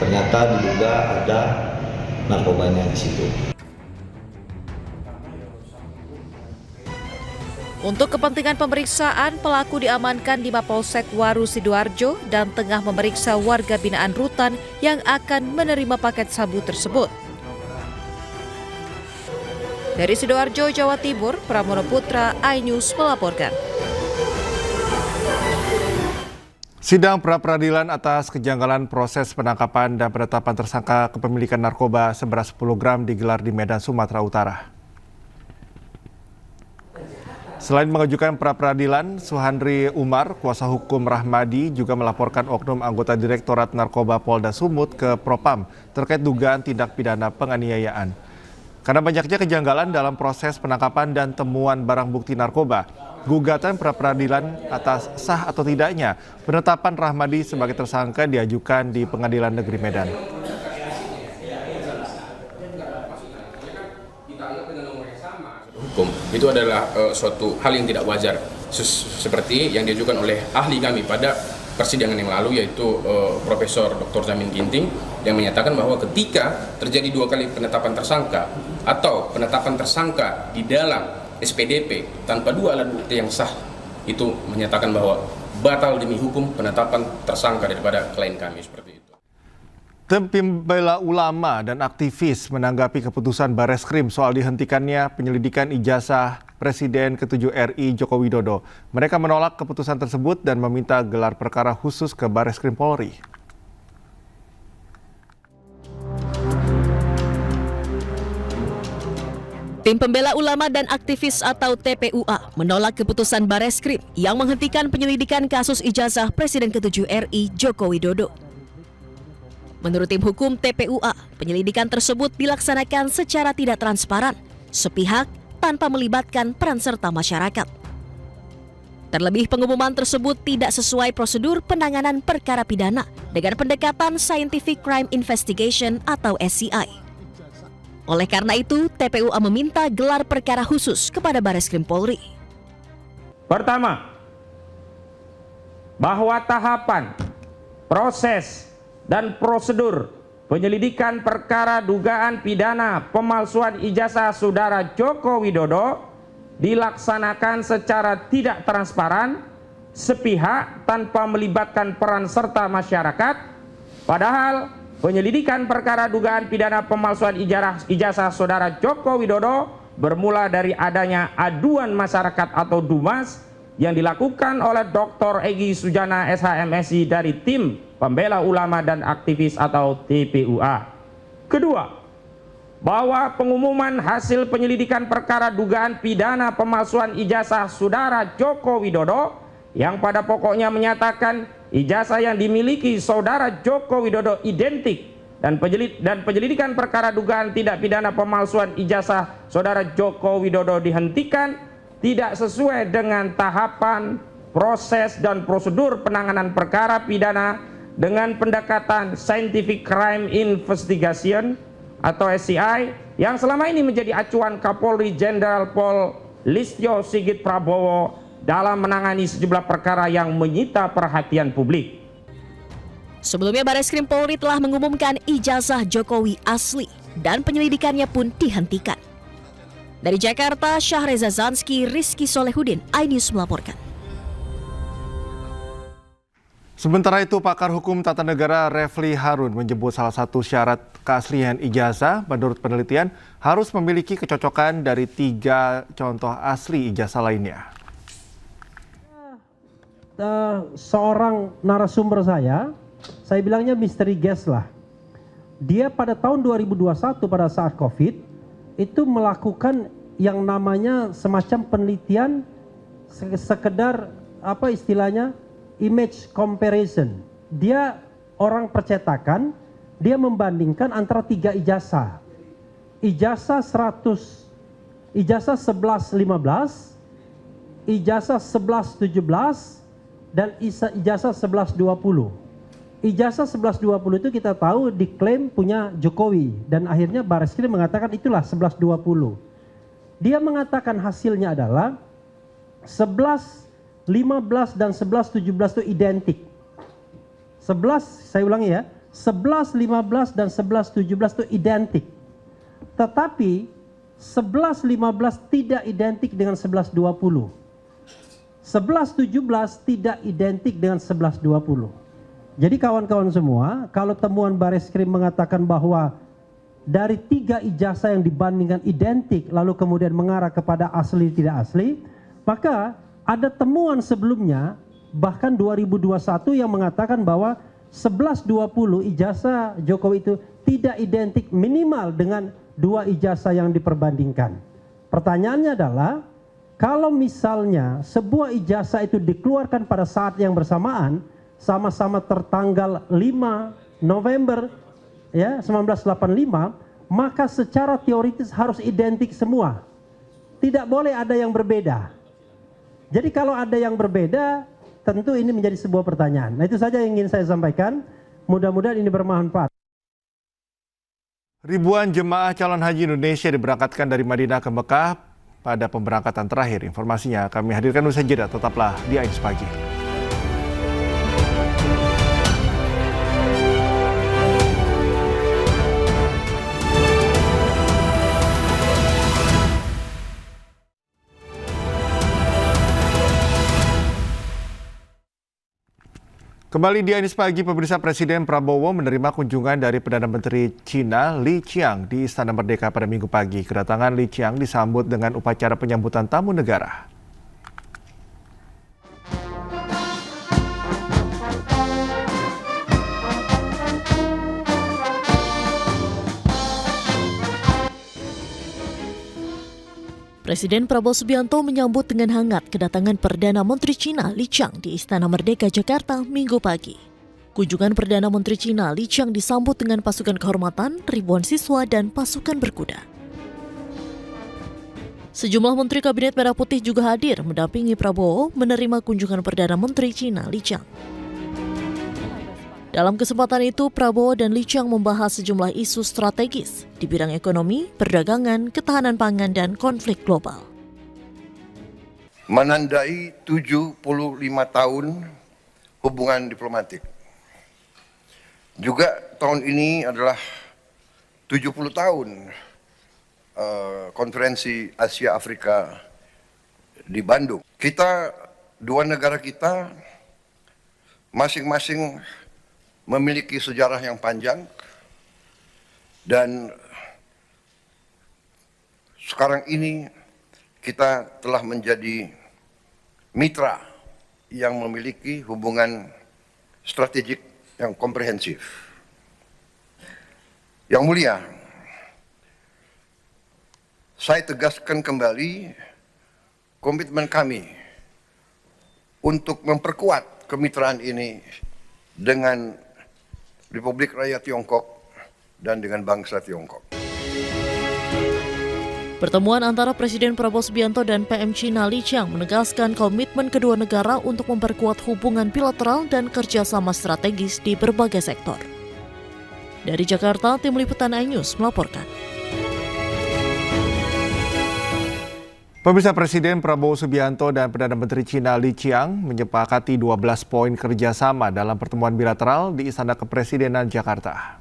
ternyata diduga ada narkobanya di situ. Untuk kepentingan pemeriksaan, pelaku diamankan di Mapolsek Waru, Sidoarjo dan tengah memeriksa warga binaan rutan yang akan menerima paket sabu tersebut. Dari Sidoarjo, Jawa Timur, Pramono Putra, iNews melaporkan. Sidang pra-peradilan atas kejanggalan proses penangkapan dan penetapan tersangka kepemilikan narkoba seberat 10 gram digelar di Medan, Sumatera Utara. Selain mengajukan pra-peradilan, Suhandri Umar, kuasa hukum Rahmadi, juga melaporkan oknum anggota Direktorat Narkoba Polda Sumut ke Propam terkait dugaan tindak pidana penganiayaan. Karena banyaknya kejanggalan dalam proses penangkapan dan temuan barang bukti narkoba, gugatan pra-peradilan atas sah atau tidaknya penetapan Rahmadi sebagai tersangka diajukan di Pengadilan Negeri Medan. Hukum itu adalah suatu hal yang tidak wajar, seperti yang diajukan oleh ahli kami pada persidangan yang lalu, yaitu Profesor Dr. Zamin Ginting, yang menyatakan bahwa ketika terjadi 2 kali penetapan tersangka atau penetapan tersangka di dalam SPDP tanpa 2 alat bukti yang sah, itu menyatakan bahwa batal demi hukum penetapan tersangka daripada klien kami, seperti itu. Tim pembela ulama dan aktivis menanggapi keputusan Bareskrim soal dihentikannya penyelidikan ijazah Presiden ke-7 RI Joko Widodo. Mereka menolak keputusan tersebut dan meminta gelar perkara khusus ke Bareskrim Polri. Tim Pembela Ulama dan Aktivis atau TPUA menolak keputusan Bareskrim yang menghentikan penyelidikan kasus ijazah Presiden ke-7 RI Joko Widodo. Menurut tim hukum TPUA, penyelidikan tersebut dilaksanakan secara tidak transparan, sepihak, tanpa melibatkan peran serta masyarakat. Terlebih, pengumuman tersebut tidak sesuai prosedur penanganan perkara pidana dengan pendekatan Scientific Crime Investigation atau SCI. Oleh karena itu, TPUA meminta gelar perkara khusus kepada Bareskrim Polri. Pertama, bahwa tahapan, proses, dan prosedur penyelidikan perkara dugaan pidana pemalsuan ijazah Saudara Joko Widodo dilaksanakan secara tidak transparan, sepihak, tanpa melibatkan peran serta masyarakat, padahal penyelidikan perkara dugaan pidana pemalsuan ijazah Saudara Joko Widodo bermula dari adanya aduan masyarakat atau DUMAS yang dilakukan oleh Dr. Egy Sujana SHMSI dari tim Pembela Ulama dan Aktivis atau TPUA. Kedua, bahwa pengumuman hasil penyelidikan perkara dugaan pidana pemalsuan ijazah Saudara Joko Widodo yang pada pokoknya menyatakan ijazah yang dimiliki Saudara Joko Widodo identik dan penyelidikan perkara dugaan tindak pidana pemalsuan ijazah Saudara Joko Widodo dihentikan tidak sesuai dengan tahapan, proses, dan prosedur penanganan perkara pidana dengan pendekatan Scientific Crime Investigation atau SCI yang selama ini menjadi acuan Kapolri Jenderal Pol Listio Sigit Prabowo dalam menangani sejumlah perkara yang menyita perhatian publik. Sebelumnya, Bareskrim Polri telah mengumumkan ijazah Jokowi asli dan penyelidikannya pun dihentikan. Dari Jakarta, Syahreza Zanski, Rizky Solehudin, iNews melaporkan. Sementara itu, pakar hukum tata negara Refli Harun menyebut salah satu syarat keaslian ijazah menurut penelitian harus memiliki kecocokan dari 3 contoh asli ijazah lainnya. Seorang narasumber saya bilangnya misteri guest lah. Dia pada tahun 2021 pada saat COVID itu melakukan yang namanya semacam penelitian sekedar apa istilahnya image comparison. Dia orang percetakan, dia membandingkan antara 3 ijazah. Ijazah 1115, ijazah 1117 dan ijazah 1120. Ijazah 1120 itu kita tahu diklaim punya Jokowi dan akhirnya Bareskrim mengatakan itulah 1120. Dia mengatakan hasilnya adalah 11, 15 dan 11, 17 itu identik. 11, saya ulangi ya, 11, 15 dan 11, 17 itu identik. Tetapi 11, 15 tidak identik dengan 11, 20. 11, 17 tidak identik dengan 11, 20. Jadi kawan-kawan semua, kalau temuan Bareskrim mengatakan bahwa dari 3 ijazah yang dibandingkan identik lalu kemudian mengarah kepada asli tidak asli, maka ada temuan sebelumnya bahkan 2021 yang mengatakan bahwa 1120 ijazah Jokowi itu tidak identik minimal dengan 2 ijazah yang diperbandingkan. Pertanyaannya adalah kalau misalnya sebuah ijazah itu dikeluarkan pada saat yang bersamaan sama-sama tertanggal 5 November ya 1985, maka secara teoritis harus identik semua. Tidak boleh ada yang berbeda. Jadi kalau ada yang berbeda, tentu ini menjadi sebuah pertanyaan. Nah, itu saja yang ingin saya sampaikan. Mudah-mudahan ini bermanfaat. Ribuan jemaah calon haji Indonesia diberangkatkan dari Madinah ke Mekah pada pemberangkatan terakhir. Informasinya kami hadirkan usai jeda. Tetaplah di Ais Pagi. Kembali di Ais Pagi, pemirsa, Presiden Prabowo menerima kunjungan dari Perdana Menteri Cina Li Qiang di Istana Merdeka pada Minggu pagi. Kedatangan Li Qiang disambut dengan upacara penyambutan tamu negara. Presiden Prabowo Subianto menyambut dengan hangat kedatangan Perdana Menteri Cina Li Qiang di Istana Merdeka Jakarta Minggu pagi. Kunjungan Perdana Menteri Cina Li Qiang disambut dengan pasukan kehormatan, ribuan siswa, dan pasukan berkuda. Sejumlah Menteri Kabinet Merah Putih juga hadir mendampingi Prabowo menerima kunjungan Perdana Menteri Cina Li Qiang. Dalam kesempatan itu, Prabowo dan Li Qiang membahas sejumlah isu strategis di bidang ekonomi, perdagangan, ketahanan pangan, dan konflik global. Menandai 75 tahun hubungan diplomatik. Juga tahun ini adalah 70 tahun konferensi Asia Afrika di Bandung. Dua negara kita masing-masing memiliki sejarah yang panjang, dan sekarang ini kita telah menjadi mitra yang memiliki hubungan strategik yang komprehensif. Yang mulia, saya tegaskan kembali komitmen kami untuk memperkuat kemitraan ini dengan Republik Rakyat Tiongkok dan dengan bangsa Tiongkok. Pertemuan antara Presiden Prabowo Subianto dan PM Cina Li Qiang menegaskan komitmen kedua negara untuk memperkuat hubungan bilateral dan kerjasama strategis di berbagai sektor. Dari Jakarta, Tim Liputan iNews melaporkan. Pemirsa, Presiden Prabowo Subianto dan Perdana Menteri Cina Li Qiang menyepakati 12 poin kerjasama dalam pertemuan bilateral di Istana Kepresidenan Jakarta.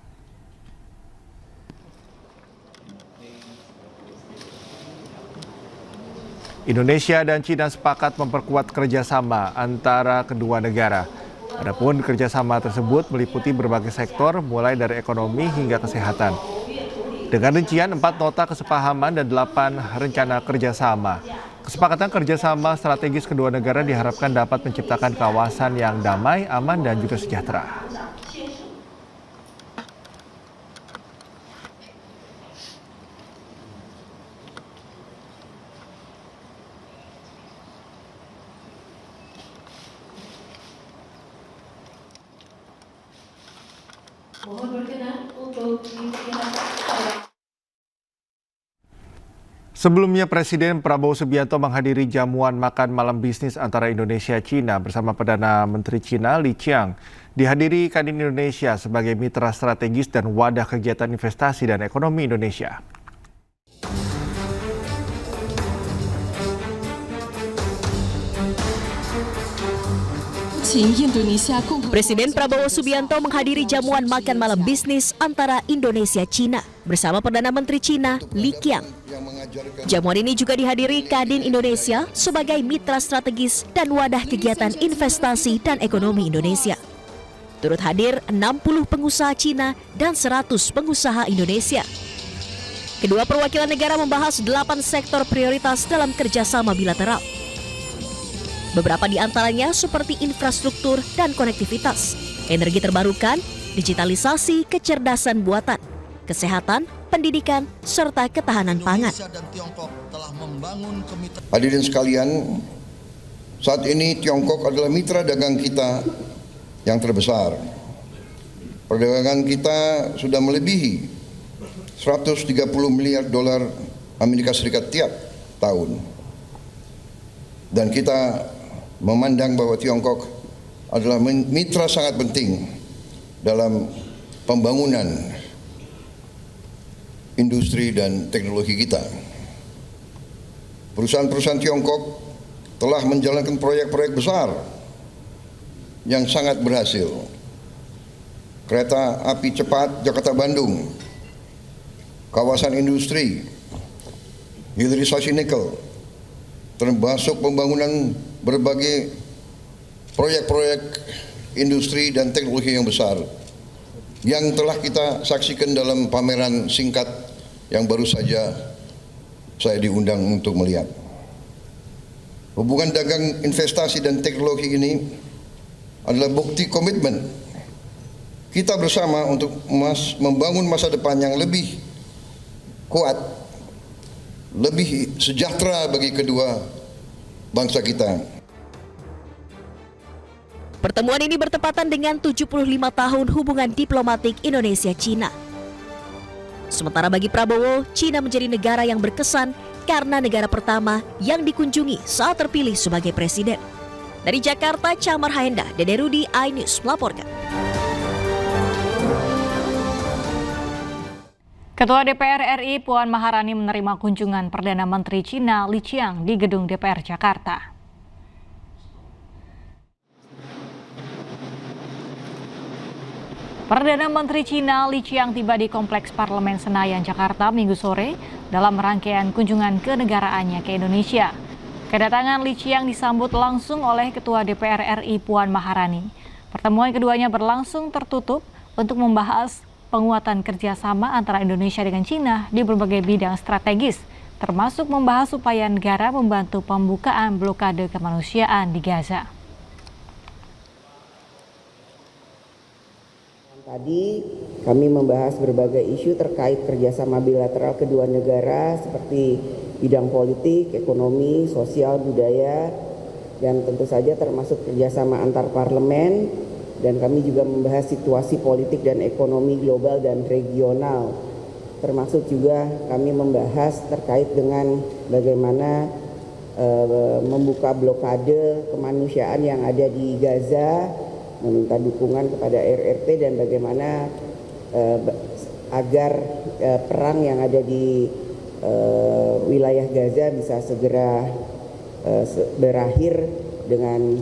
Indonesia dan Cina sepakat memperkuat kerjasama antara kedua negara. Adapun kerjasama tersebut meliputi berbagai sektor, mulai dari ekonomi hingga kesehatan. Dengan rincian 4 nota kesepahaman dan 8 rencana kerjasama. Kesepakatan kerjasama strategis kedua negara diharapkan dapat menciptakan kawasan yang damai, aman, dan juga sejahtera. Mohon berkenan untuk disilakan. Sebelumnya, Presiden Prabowo Subianto menghadiri jamuan makan malam bisnis antara Indonesia-Cina bersama Perdana Menteri Cina Li Qiang. Dihadiri Kadin Indonesia sebagai mitra strategis dan wadah kegiatan investasi dan ekonomi Indonesia. Presiden Prabowo Subianto menghadiri jamuan makan malam bisnis antara Indonesia-Cina bersama Perdana Menteri Cina Li Qiang. Jamuan ini juga dihadiri Kadin Indonesia sebagai mitra strategis dan wadah kegiatan investasi dan ekonomi Indonesia. Turut hadir 60 pengusaha Cina dan 100 pengusaha Indonesia. Kedua perwakilan negara membahas 8 sektor prioritas dalam kerjasama bilateral. Beberapa di antaranya seperti infrastruktur dan konektivitas, energi terbarukan, digitalisasi, kecerdasan buatan, kesehatan, pendidikan, serta ketahanan pangan. Hadirin sekalian, saat ini Tiongkok adalah mitra dagang kita yang terbesar. Perdagangan kita sudah melebihi $130 miliar Amerika Serikat tiap tahun. Dan kita memandang bahwa Tiongkok adalah mitra sangat penting dalam pembangunan industri dan teknologi kita. Perusahaan-perusahaan Tiongkok telah menjalankan proyek-proyek besar yang sangat berhasil. Kereta api cepat Jakarta-Bandung, kawasan industri, hilirisasi nikel, termasuk pembangunan berbagai proyek-proyek industri dan teknologi yang besar yang telah kita saksikan dalam pameran singkat yang baru saja saya diundang untuk melihat. Hubungan dagang, investasi dan teknologi ini adalah bukti komitmen kita bersama untuk membangun masa depan yang lebih kuat, lebih sejahtera bagi kedua bangsa kita. Pertemuan ini bertepatan dengan 75 tahun hubungan diplomatik Indonesia-Cina. Sementara bagi Prabowo, Cina menjadi negara yang berkesan karena negara pertama yang dikunjungi saat terpilih sebagai presiden. Dari Jakarta, Chamar Haenda, Dede Rudi, iNews melaporkan. Ketua DPR RI Puan Maharani menerima kunjungan Perdana Menteri Cina Li Qiang di Gedung DPR Jakarta. Perdana Menteri Cina Li Qiang tiba di Kompleks Parlemen Senayan, Jakarta Minggu sore dalam rangkaian kunjungan kenegaraannya ke Indonesia. Kedatangan Li Qiang disambut langsung oleh Ketua DPR RI Puan Maharani. Pertemuan keduanya berlangsung tertutup untuk membahas penguatan kerjasama antara Indonesia dengan Cina di berbagai bidang strategis, termasuk membahas upaya negara membantu pembukaan blokade kemanusiaan di Gaza. Tadi kami membahas berbagai isu terkait kerjasama bilateral kedua negara seperti bidang politik, ekonomi, sosial, budaya, dan tentu saja termasuk kerjasama antar parlemen. Dan kami juga membahas situasi politik dan ekonomi global dan regional. Termasuk juga kami membahas terkait dengan bagaimana membuka blokade kemanusiaan yang ada di Gaza, meminta dukungan kepada RRT dan bagaimana agar perang yang ada di wilayah Gaza bisa segera berakhir dengan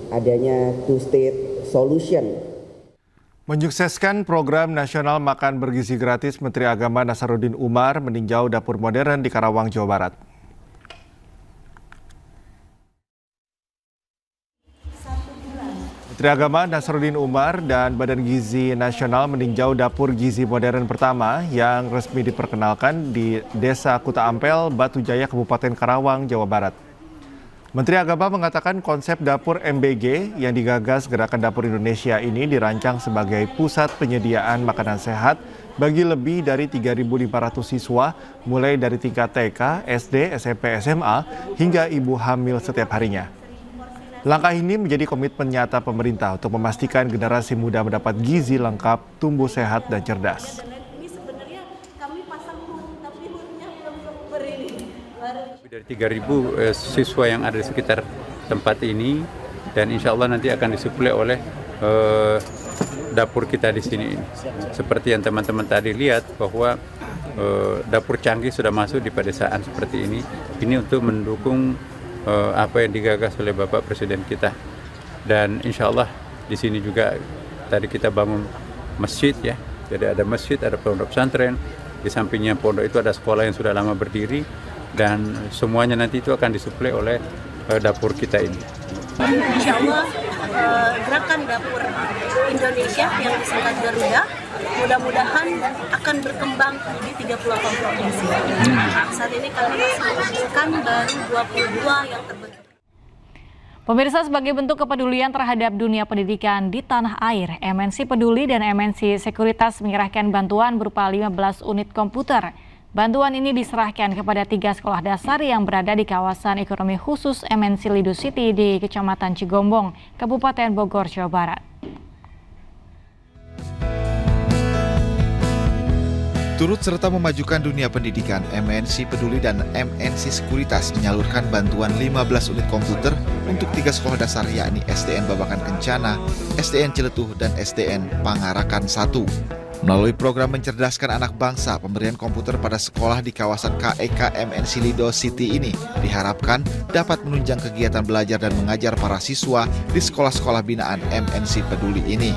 adanya two-state solution. Menyukseskan program nasional makan bergizi gratis, Menteri Agama Nasaruddin Umar meninjau dapur modern di Karawang, Jawa Barat. Menteri Agama Nasaruddin Umar dan Badan Gizi Nasional meninjau dapur gizi modern pertama yang resmi diperkenalkan di Desa Kuta Ampel, Batu Jaya, Kabupaten Karawang, Jawa Barat. Menteri Agama mengatakan konsep dapur MBG yang digagas Gerakan Dapur Indonesia ini dirancang sebagai pusat penyediaan makanan sehat bagi lebih dari 3.500 siswa mulai dari tingkat TK, SD, SMP, SMA hingga ibu hamil setiap harinya. Langkah ini menjadi komitmen nyata pemerintah untuk memastikan generasi muda mendapat gizi lengkap, tumbuh sehat dan cerdas. Dari 3.000 siswa yang ada di sekitar tempat ini, dan insya Allah nanti akan disuplai oleh dapur kita di sini. Seperti yang teman-teman tadi lihat bahwa dapur canggih sudah masuk di pedesaan seperti ini. Ini untuk mendukung apa yang digagas oleh Bapak Presiden kita. Dan insya Allah di sini juga tadi kita bangun masjid ya. Jadi ada masjid, ada pondok pesantren. Di sampingnya pondok itu ada sekolah yang sudah lama berdiri. Dan semuanya nanti itu akan disuplai oleh dapur kita ini. Insya Allah Gerakan Dapur Indonesia yang disingkat Garuda mudah-mudahan akan berkembang di 38 provinsi. Saat ini kami masih mengumpulkan baru 22 yang terbentuk. Pemirsa, sebagai bentuk kepedulian terhadap dunia pendidikan di tanah air, MNC Peduli dan MNC Sekuritas menyerahkan bantuan berupa 15 unit komputer. Bantuan ini diserahkan kepada 3 sekolah dasar yang berada di kawasan ekonomi khusus MNC Lido City di Kecamatan Cigombong, Kabupaten Bogor, Jawa Barat. Turut serta memajukan dunia pendidikan, MNC Peduli dan MNC Sekuritas menyalurkan bantuan 15 unit komputer untuk 3 sekolah dasar yakni SDN Babakan Kencana, SDN Ciletuh, dan SDN Pangarakan 1. Melalui program mencerdaskan anak bangsa, pemberian komputer pada sekolah di kawasan KEK MNC Lido City ini diharapkan dapat menunjang kegiatan belajar dan mengajar para siswa di sekolah-sekolah binaan MNC Peduli ini.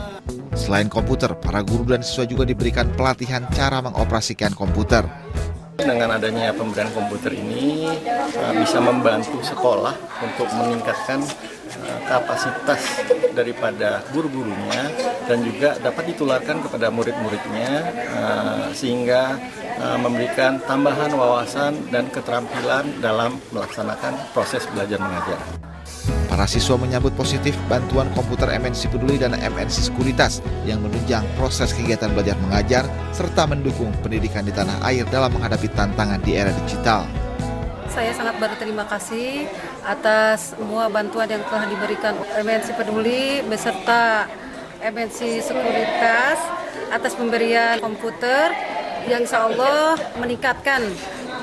Selain komputer, para guru dan siswa juga diberikan pelatihan cara mengoperasikan komputer. Dengan adanya pemberian komputer ini bisa membantu sekolah untuk meningkatkan kapasitas daripada guru-gurunya dan juga dapat ditularkan kepada murid-muridnya sehingga memberikan tambahan wawasan dan keterampilan dalam melaksanakan proses belajar mengajar. Para siswa menyambut positif bantuan komputer MNC Peduli dan MNC Sekuritas yang menunjang proses kegiatan belajar mengajar serta mendukung pendidikan di tanah air dalam menghadapi tantangan di era digital. Saya sangat berterima kasih atas semua bantuan yang telah diberikan MNC Peduli beserta MNC Sekuritas atas pemberian komputer yang insya Allah meningkatkan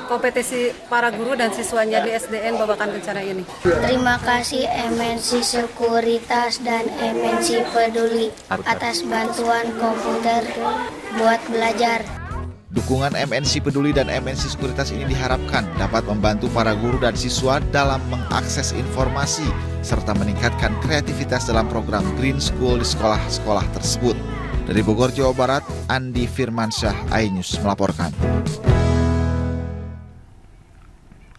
kompetensi para guru dan siswanya di SDN Babakan Kencana ini. Terima kasih MNC Sekuritas dan MNC Peduli atas bantuan komputer buat belajar. Dukungan MNC Peduli dan MNC Sekuritas ini diharapkan dapat membantu para guru dan siswa dalam mengakses informasi serta meningkatkan kreativitas dalam program Green School di sekolah-sekolah tersebut. Dari Bogor, Jawa Barat, Andi Firmansyah, iNews melaporkan.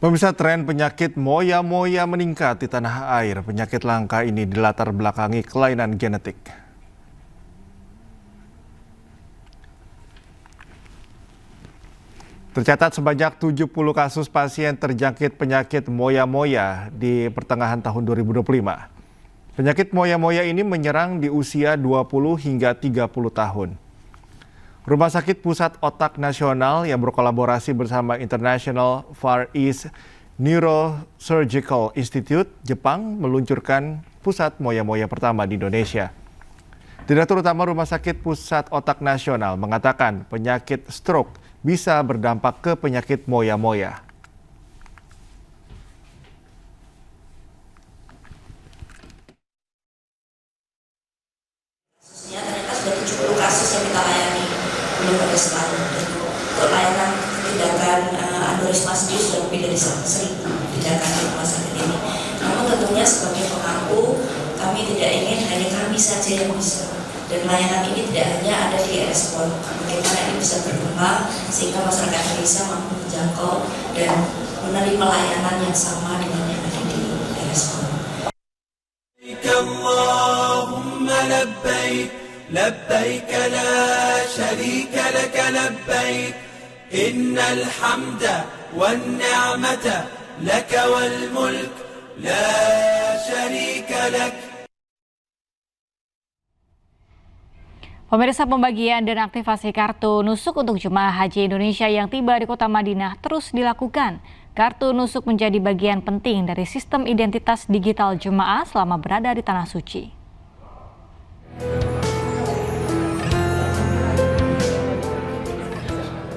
Pemirsa, tren penyakit moya-moya meningkat di tanah air. Penyakit langka ini dilatar belakangi kelainan genetik. Tercatat sebanyak 70 kasus pasien terjangkit penyakit moya-moya di pertengahan tahun 2025. Penyakit moya-moya ini menyerang di usia 20 hingga 30 tahun. Rumah Sakit Pusat Otak Nasional yang berkolaborasi bersama International Far East Neurosurgical Institute Jepang meluncurkan pusat moya-moya pertama di Indonesia. Direktur Utama Rumah Sakit Pusat Otak Nasional mengatakan penyakit stroke bisa berdampak ke penyakit moya-moya. Ternyata sudah 70 kasus yang kita layani belum ada selalu. Untuk layanan tindakan aneurisma sendiri sudah lebih dari 1.000 tindakan di rumah sakit ini. Namun tentunya sebagai pemangku kami tidak ingin hanya kami saja yang bisa. Dan layanan ini tidak hanya ada di RSPON. Bagaimana ini bisa berkembang sehingga masyarakat Indonesia mampu menjangkau dan menerima layanan yang sama dengan yang ada di RSPON. Allahumma labbaik labbaik la syarika lak labbaik innal hamda wan ni'mata lak wal mulk la syarika lak. Pemirsa, pembagian dan aktivasi kartu nusuk untuk jemaah haji Indonesia yang tiba di Kota Madinah terus dilakukan. Kartu nusuk menjadi bagian penting dari sistem identitas digital jemaah selama berada di Tanah Suci.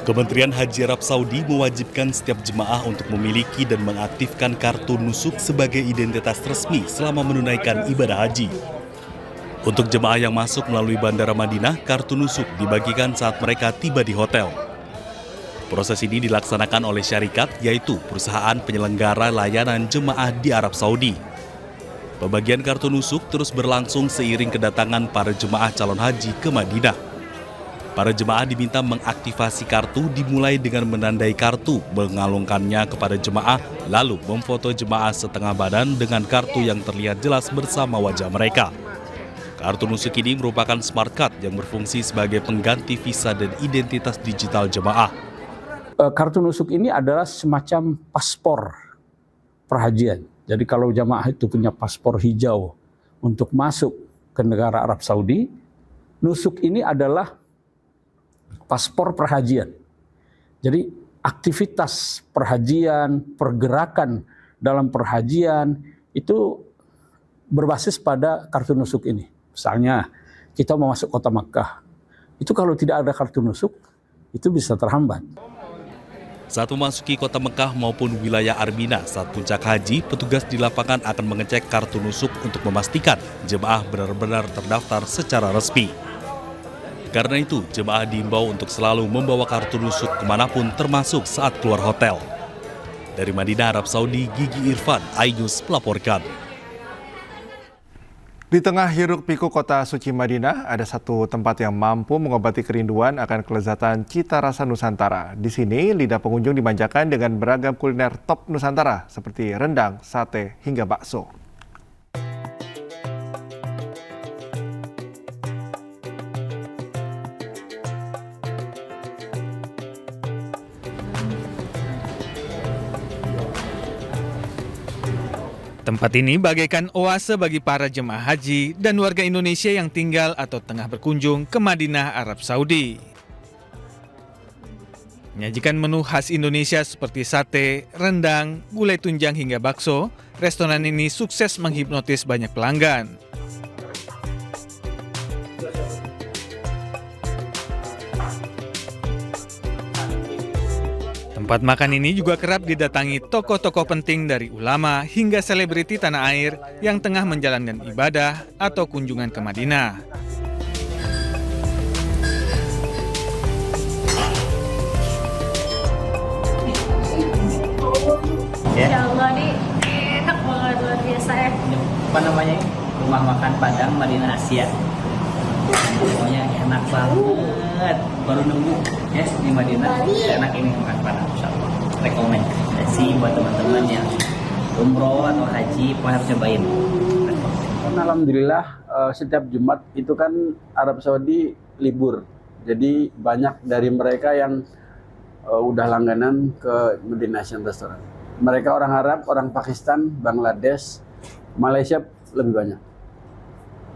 Kementerian Haji Arab Saudi mewajibkan setiap jemaah untuk memiliki dan mengaktifkan kartu nusuk sebagai identitas resmi selama menunaikan ibadah haji. Untuk jemaah yang masuk melalui Bandara Madinah, kartu nusuk dibagikan saat mereka tiba di hotel. Proses ini dilaksanakan oleh syarikat, yaitu perusahaan penyelenggara layanan jemaah di Arab Saudi. Pembagian kartu nusuk terus berlangsung seiring kedatangan para jemaah calon haji ke Madinah. Para jemaah diminta mengaktifasi kartu dimulai dengan menandai kartu, mengalungkannya kepada jemaah, lalu memfoto jemaah setengah badan dengan kartu yang terlihat jelas bersama wajah mereka. Kartu nusuk ini merupakan smart card yang berfungsi sebagai pengganti visa dan identitas digital jemaah. Kartu nusuk ini adalah semacam paspor perhajian. Jadi kalau jemaah itu punya paspor hijau untuk masuk ke negara Arab Saudi, nusuk ini adalah paspor perhajian. Jadi aktivitas perhajian, pergerakan dalam perhajian itu berbasis pada kartu nusuk ini. Misalnya kita mau masuk kota Makkah, itu kalau tidak ada kartu nusuk, itu bisa terhambat. Saat memasuki kota Mekah maupun wilayah Armina saat puncak haji, petugas di lapangan akan mengecek kartu nusuk untuk memastikan jemaah benar-benar terdaftar secara resmi. Karena itu, jemaah diimbau untuk selalu membawa kartu nusuk kemanapun termasuk saat keluar hotel. Dari Madinah, Arab Saudi, Gigi Irfan, iNews melaporkan. Di tengah hiruk pikuk kota suci Madinah, ada satu tempat yang mampu mengobati kerinduan akan kelezatan cita rasa Nusantara. Di sini, lidah pengunjung dimanjakan dengan beragam kuliner top Nusantara seperti rendang, sate, hingga bakso. Tempat ini bagaikan oase bagi para jemaah haji dan warga Indonesia yang tinggal atau tengah berkunjung ke Madinah, Arab Saudi. Menyajikan menu khas Indonesia seperti sate, rendang, gulai tunjang hingga bakso, restoran ini sukses menghipnotis banyak pelanggan. Tempat makan ini juga kerap didatangi tokoh-tokoh penting dari ulama hingga selebriti tanah air yang tengah menjalankan ibadah atau kunjungan ke Madinah. Ya Allah, ini enak banget, luar biasa ya. Apa namanya? Rumah makan Padang Madinah Asia. Pokoknya enak banget, baru nunggu ya di Madinah, enak ini makan Padang, insyaallah. Rekomendasi buat teman-teman yang umroh atau haji, harus cobain. Alhamdulillah setiap Jumat itu kan Arab Saudi libur, jadi banyak dari mereka yang udah langganan ke Madinah Asian Restaurant. Mereka orang Arab, orang Pakistan, Bangladesh, Malaysia lebih banyak.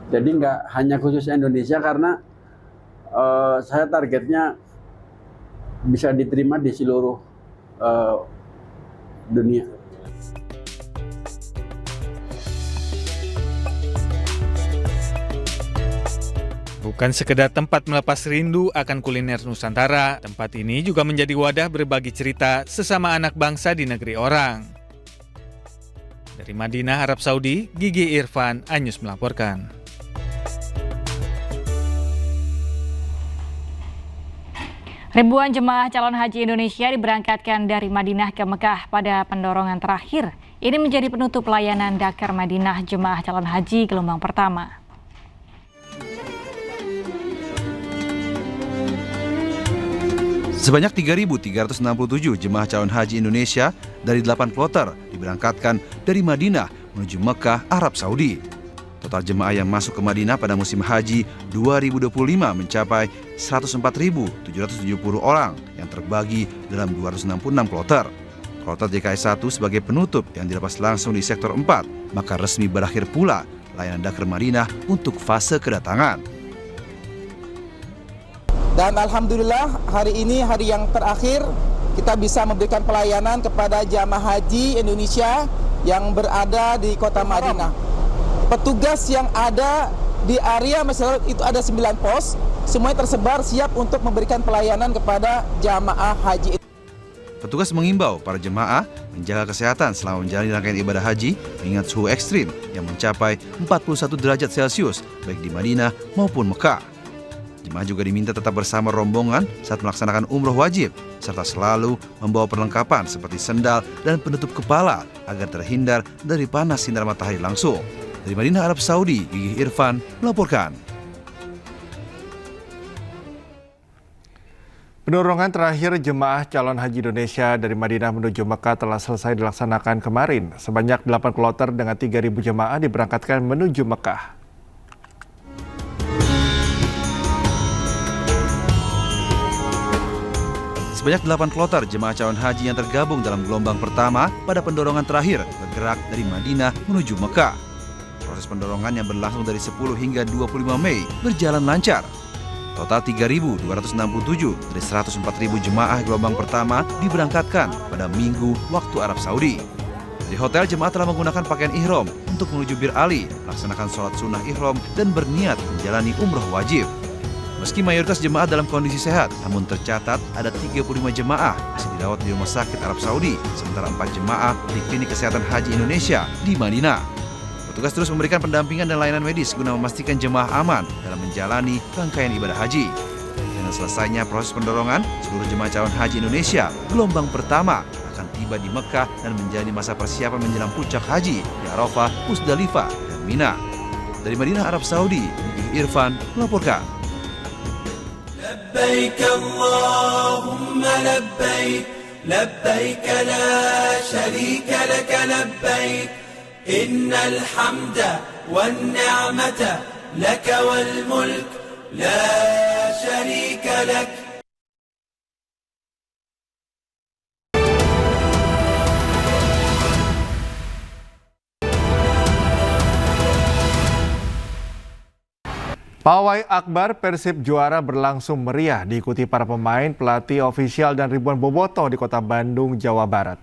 Jadi nggak hanya khusus Indonesia karena saya targetnya bisa diterima di seluruh dunia. Bukan sekedar tempat melepas rindu akan kuliner Nusantara, tempat ini juga menjadi wadah berbagi cerita sesama anak bangsa di negeri orang. Dari Madinah, Arab Saudi, Gigi Irfan, iNews melaporkan. Ribuan jemaah calon haji Indonesia diberangkatkan dari Madinah ke Mekah pada pendorongan terakhir. Ini menjadi penutup layanan Dakar Madinah jemaah calon haji gelombang pertama. Sebanyak 3.367 jemaah calon haji Indonesia dari 8 kloter diberangkatkan dari Madinah menuju Mekah, Arab Saudi. Total jemaah yang masuk ke Madinah pada musim haji 2025 mencapai 104.770 orang yang terbagi dalam 266 kloter. Kloter JKS 1 sebagai penutup yang dilepas langsung di sektor 4, maka resmi berakhir pula layanan Dakar Madinah untuk fase kedatangan. Dan alhamdulillah hari ini hari yang terakhir kita bisa memberikan pelayanan kepada jamaah haji Indonesia yang berada di kota Madinah. Petugas yang ada di area Masjid itu ada 9 pos, semuanya tersebar siap untuk memberikan pelayanan kepada jamaah haji. Petugas mengimbau para jemaah menjaga kesehatan selama menjalani rangkaian ibadah haji mengingat suhu ekstrim yang mencapai 41 derajat Celcius baik di Madinah maupun Mekah. Jemaah juga diminta tetap bersama rombongan saat melaksanakan umroh wajib, serta selalu membawa perlengkapan seperti sendal dan penutup kepala agar terhindar dari panas sinar matahari langsung. Dari Madinah, Arab Saudi, Gigi Irfan melaporkan. Penurongan terakhir jemaah calon haji Indonesia dari Madinah menuju Mekah telah selesai dilaksanakan kemarin. Sebanyak 8 kloter dengan 3.000 jemaah diberangkatkan menuju Mekah. Sebanyak 8 kloter jemaah calon haji yang tergabung dalam gelombang pertama pada pendorongan terakhir bergerak dari Madinah menuju Mekah. Proses pendorongan yang berlangsung dari 10 hingga 25 Mei berjalan lancar. Total 3.267 dari 104.000 jemaah gelombang pertama diberangkatkan pada Minggu waktu Arab Saudi. Di hotel, jemaah telah menggunakan pakaian ihram untuk menuju Bir Ali, melaksanakan sholat sunnah ihram dan berniat menjalani umroh wajib. Meski mayoritas jemaah dalam kondisi sehat, namun tercatat ada 35 jemaah masih dirawat di rumah sakit Arab Saudi, sementara 4 jemaah di Klinik Kesehatan Haji Indonesia di Madinah. Petugas terus memberikan pendampingan dan layanan medis guna memastikan jemaah aman dalam menjalani rangkaian ibadah haji. Dengan selesainya proses pendorongan, seluruh jemaah calon haji Indonesia gelombang pertama akan tiba di Mekah dan menjadi masa persiapan menjelang puncak haji di Arafah, Musdalifah, dan Mina. Dari Madinah, Arab Saudi, Irfan melaporkan. لبيك اللهم لبيك لبيك لا شريك لك لبيك إن الحمد والنعمة لك والملك لا شريك لك. Pawai Akbar Persib juara berlangsung meriah diikuti para pemain, pelatih, ofisial, dan ribuan bobotoh di kota Bandung, Jawa Barat.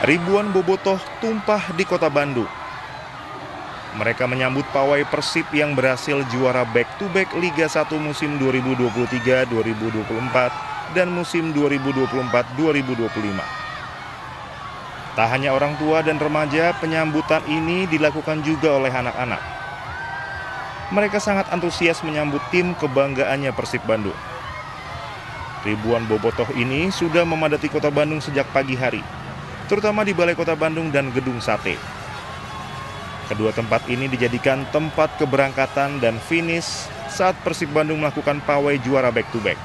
Ribuan bobotoh tumpah di kota Bandung. Mereka menyambut pawai Persib yang berhasil juara back-to-back Liga 1 musim 2023-2024 dan musim 2024-2025. Tak hanya orang tua dan remaja, penyambutan ini dilakukan juga oleh anak-anak. Mereka sangat antusias menyambut tim kebanggaannya Persib Bandung. Ribuan bobotoh ini sudah memadati kota Bandung sejak pagi hari, terutama di Balai Kota Bandung dan Gedung Sate. Kedua tempat ini dijadikan tempat keberangkatan dan finish saat Persib Bandung melakukan pawai juara back-to-back.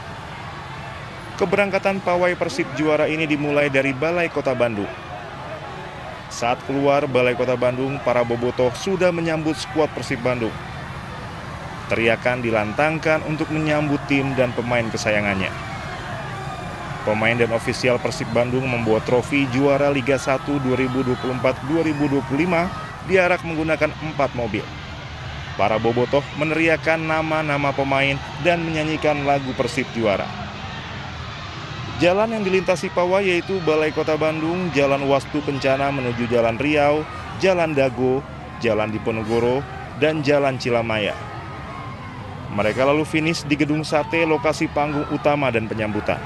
Keberangkatan pawai Persib juara ini dimulai dari Balai Kota Bandung. Saat keluar Balai Kota Bandung, para bobotoh sudah menyambut skuad Persib Bandung. Teriakan dilantangkan untuk menyambut tim dan pemain kesayangannya. Pemain dan ofisial Persib Bandung membawa trofi juara Liga 1 2024-2025 diarak menggunakan 4 mobil. Para bobotoh meneriakan nama-nama pemain dan menyanyikan lagu Persib juara. Jalan yang dilintasi pawai yaitu Balai Kota Bandung, Jalan Wastu Kencana menuju Jalan Riau, Jalan Dago, Jalan Diponegoro, dan Jalan Cilamaya. Mereka lalu finish di Gedung Sate, lokasi panggung utama dan penyambutan.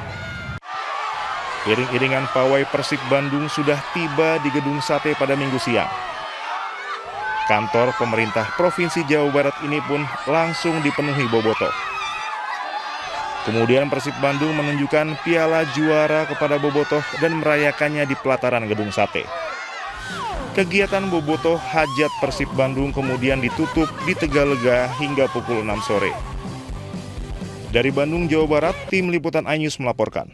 Iring-iringan pawai Persib Bandung sudah tiba di Gedung Sate pada Minggu siang. Kantor pemerintah Provinsi Jawa Barat ini pun langsung dipenuhi bobotoh. Kemudian Persib Bandung menunjukkan piala juara kepada bobotoh dan merayakannya di pelataran Gedung Sate. Kegiatan bobotoh hajat Persib Bandung kemudian ditutup di Tegalega hingga pukul 6 sore. Dari Bandung, Jawa Barat, tim liputan iNews melaporkan.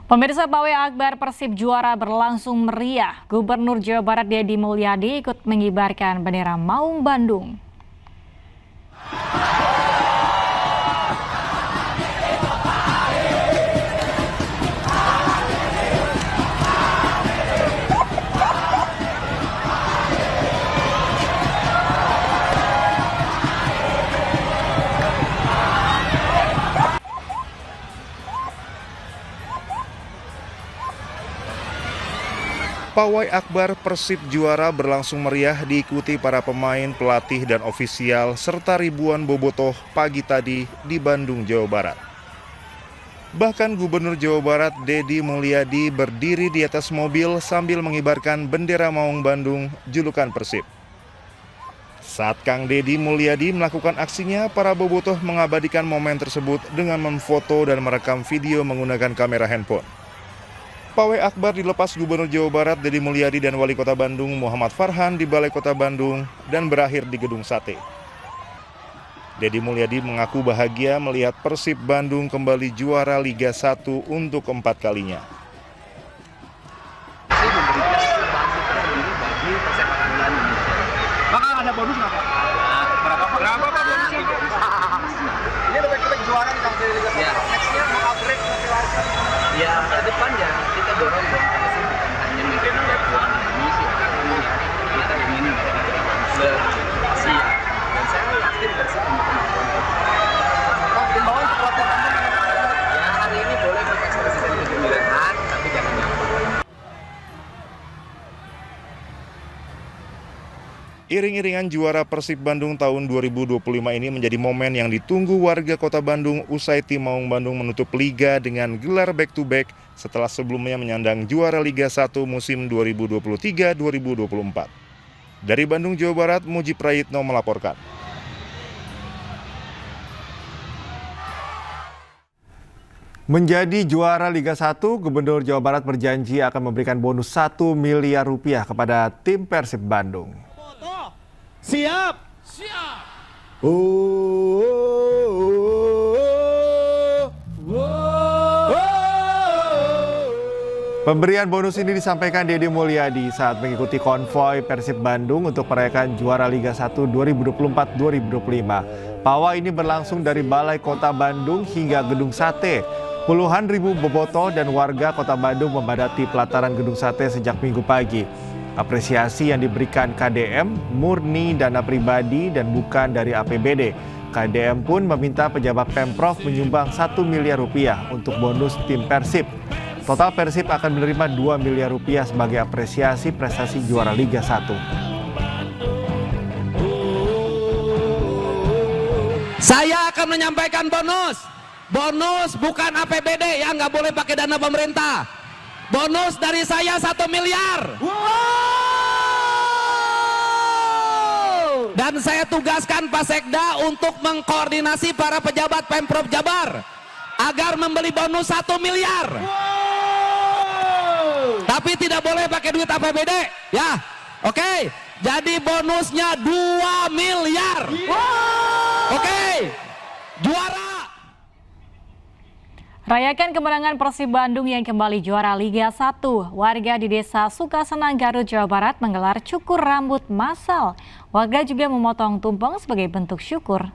Pemirsa, pawai Akbar Persib juara berlangsung meriah. Gubernur Jawa Barat Deddy Mulyadi ikut mengibarkan bendera Maung Bandung. Pawai Akbar Persib juara berlangsung meriah diikuti para pemain, pelatih, dan ofisial, serta ribuan bobotoh pagi tadi di Bandung, Jawa Barat. Bahkan Gubernur Jawa Barat Deddy Mulyadi berdiri di atas mobil sambil mengibarkan bendera Maung Bandung, julukan Persib. Saat Kang Deddy Mulyadi melakukan aksinya, para bobotoh mengabadikan momen tersebut dengan memfoto dan merekam video menggunakan kamera handphone. Pawai Akbar dilepas Gubernur Jawa Barat Deddy Mulyadi dan Wali Kota Bandung Muhammad Farhan di Balai Kota Bandung dan berakhir di Gedung Sate. Deddy Mulyadi mengaku bahagia melihat Persib Bandung kembali juara Liga 1 untuk keempat kalinya. Bakal ada bonus nggak Pak? Berapa bonusnya? Ini lebih juara di Liga 1. Nextnya mau upgrade nanti lagi. Ya ke depan ya kita dorong dong, karena sih bukan hanya menjadi tuan misi, kita ingin berhasil dan saya yakin Persib punya kemampuan. Pak, himbauan kepada teman-teman ya hari ini boleh berekspresi dan Iring-iringan juara Persib Bandung tahun 2025 ini menjadi momen yang ditunggu warga Kota Bandung usai tim Maung Bandung menutup liga dengan gelar back-to-back setelah sebelumnya menyandang juara Liga 1 musim 2023-2024. Dari Bandung, Jawa Barat, Muji Prayitno melaporkan. Menjadi juara Liga 1, Gubernur Jawa Barat berjanji akan memberikan bonus 1 miliar rupiah kepada tim Persib Bandung. Siap. Siap. Pemberian bonus ini disampaikan Deddy Mulyadi saat mengikuti konvoi Persib Bandung untuk merayakan juara Liga 1 2024-2025. Pawai ini berlangsung dari Balai Kota Bandung hingga Gedung Sate. Puluhan ribu bobotoh dan warga Kota Bandung memadati pelataran Gedung Sate sejak Minggu pagi. Apresiasi yang diberikan KDM murni dana pribadi dan bukan dari APBD. KDM pun meminta pejabat Pemprov menyumbang 1 miliar rupiah untuk bonus tim Persib. Total Persib akan menerima 2 miliar rupiah sebagai apresiasi prestasi juara Liga 1. Saya akan menyampaikan bonus. Bonus bukan APBD ya, nggak boleh pakai dana pemerintah. Bonus dari saya 1 miliar. Dan saya tugaskan Pak Sekda untuk mengkoordinasi para pejabat Pemprov Jabar agar membeli bonus 1 miliar. Tapi tidak boleh pakai duit APBD ya. Oke. Jadi bonusnya 2 miliar. Oke. Juara. Rayakan kemenangan Persib Bandung yang kembali juara Liga 1. Warga di Desa Sukasenang, Garut, Jawa Barat menggelar cukur rambut massal. Warga juga memotong tumpeng sebagai bentuk syukur.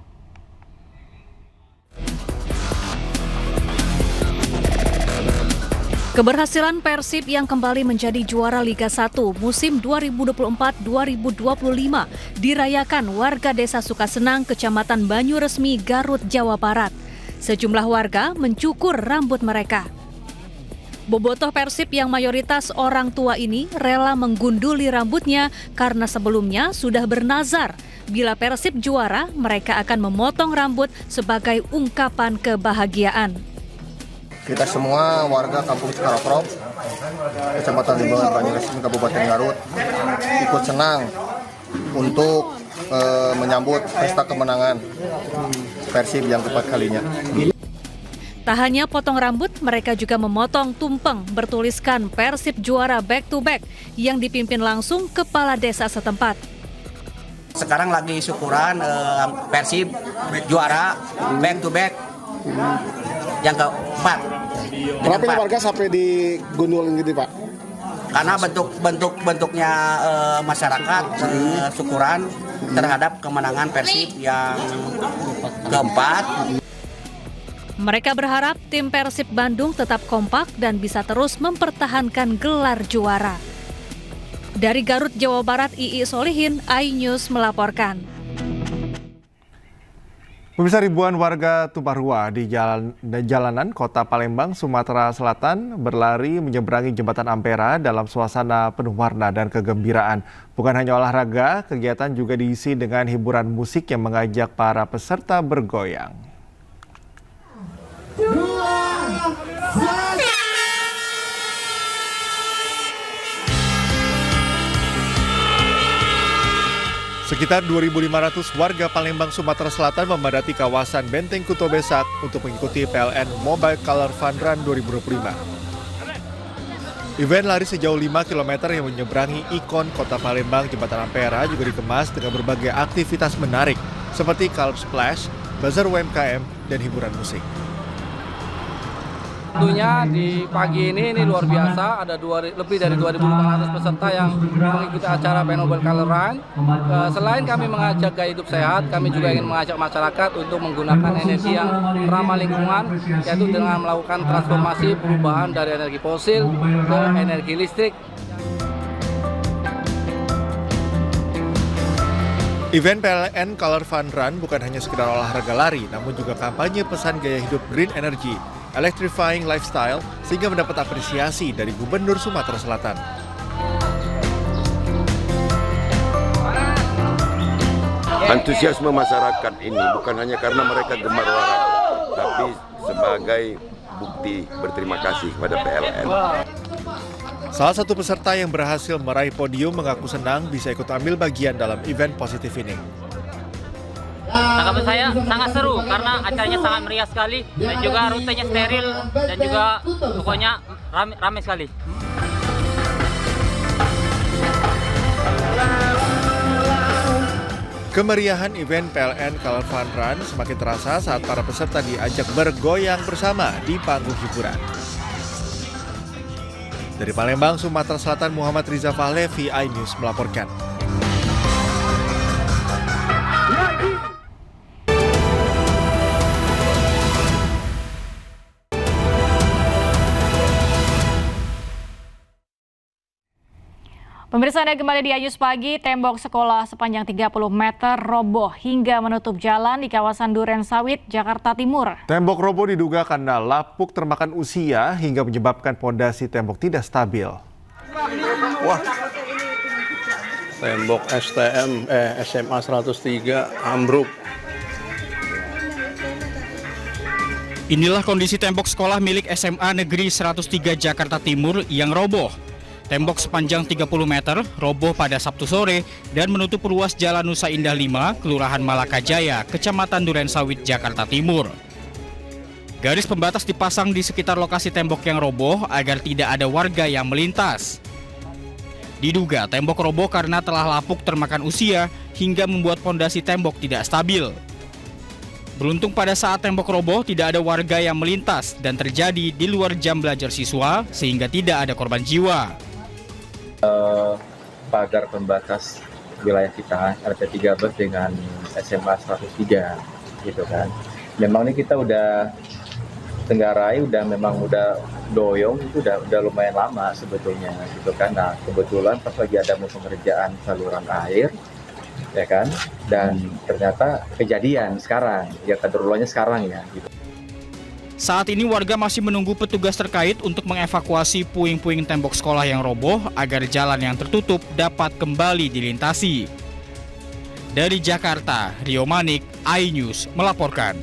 Keberhasilan Persib yang kembali menjadi juara Liga 1 musim 2024-2025 dirayakan warga Desa Sukasenang, Kecamatan Banyuresmi, Garut, Jawa Barat. Sejumlah warga mencukur rambut mereka. Bobotoh Persib yang mayoritas orang tua ini rela menggunduli rambutnya karena sebelumnya sudah bernazar. Bila Persib juara, mereka akan memotong rambut sebagai ungkapan kebahagiaan. Kita semua warga Kampung Cikaraprop, Kecamatan Banyuresmi, Kabupaten Garut, ikut senang untuk menyambut pesta kemenangan Persib yang keempat kalinya. Tak hanya potong rambut, mereka juga memotong tumpeng bertuliskan Persib juara back to back yang dipimpin langsung kepala desa setempat. Sekarang lagi syukuran Persib juara back to back yang keempat. Berapa ini warga sampai digundulin gitu Pak? Karena bentuknya masyarakat syukuran terhadap kemenangan Persib yang keempat. Mereka berharap tim Persib Bandung tetap kompak dan bisa terus mempertahankan gelar juara. Dari Garut, Jawa Barat, Ii Solihin, iNews melaporkan. Pemirsa, ribuan warga tumpah ruah di jalanan Kota Palembang, Sumatera Selatan berlari menyeberangi Jembatan Ampera dalam suasana penuh warna dan kegembiraan. Bukan hanya olahraga, kegiatan juga diisi dengan hiburan musik yang mengajak para peserta bergoyang. Sekitar 2.500 warga Palembang, Sumatera Selatan memadati kawasan Benteng Kuto Besak untuk mengikuti PLN Mobile Color Fun Run 2025. Event lari sejauh 5 km yang menyeberangi ikon Kota Palembang, Jembatan Ampera juga dikemas dengan berbagai aktivitas menarik seperti Color Splash, bazar UMKM, dan hiburan musik. Tentunya di pagi ini luar biasa, ada lebih dari 2.500 peserta yang mengikuti acara Mobile Color Run. Selain kami mengajak gaya hidup sehat, kami juga ingin mengajak masyarakat untuk menggunakan energi yang ramah lingkungan, yaitu dengan melakukan transformasi perubahan dari energi fosil ke energi listrik. Event PLN Color Fun Run bukan hanya sekedar olahraga lari, namun juga kampanye pesan gaya hidup green energy, electrifying lifestyle, sehingga mendapat apresiasi dari Gubernur Sumatera Selatan. Antusiasme masyarakat ini bukan hanya karena mereka gemar olahraga, tapi sebagai bukti berterima kasih kepada PLN. Salah satu peserta yang berhasil meraih podium mengaku senang bisa ikut ambil bagian dalam event positif ini. Tanggapan saya sangat seru karena acaranya sangat meriah sekali dan juga rutenya steril dan juga pokoknya ramai sekali. Kemeriahan event PLN Color Fun Run semakin terasa saat para peserta diajak bergoyang bersama di panggung hiburan. Dari Palembang, Sumatera Selatan, Muhammad Riza Fahlevi, iNews melaporkan. Pemirsa, Anda kembali di iNews Pagi. Tembok sekolah sepanjang 30 meter roboh hingga menutup jalan di kawasan Duren Sawit, Jakarta Timur. Tembok roboh diduga karena lapuk termakan usia hingga menyebabkan pondasi tembok tidak stabil. Wah, tembok SMA 103 ambruk. Inilah kondisi tembok sekolah milik SMA Negeri 103 Jakarta Timur yang roboh. Tembok sepanjang 30 meter roboh pada Sabtu sore dan menutup ruas Jalan Nusa Indah 5, Kelurahan Malakajaya, Kecamatan Duren Sawit, Jakarta Timur. Garis pembatas dipasang di sekitar lokasi tembok yang roboh agar tidak ada warga yang melintas. Diduga tembok roboh karena telah lapuk termakan usia hingga membuat pondasi tembok tidak stabil. Beruntung pada saat tembok roboh tidak ada warga yang melintas dan terjadi di luar jam belajar siswa sehingga tidak ada korban jiwa. Pagar pembatas wilayah kita RT 13 dengan SMA 103 gitu kan. Memang ini kita udah tenggarai, udah doyong itu udah lumayan lama sebetulnya gitu kan. Nah, kebetulan pas lagi ada pengerjaan saluran air ya kan, dan ternyata kejadian sekarang, ya kaderulanya sekarang ya gitu. Saat ini warga masih menunggu petugas terkait untuk mengevakuasi puing-puing tembok sekolah yang roboh agar jalan yang tertutup dapat kembali dilintasi. Dari Jakarta, Rio Manik, iNews melaporkan.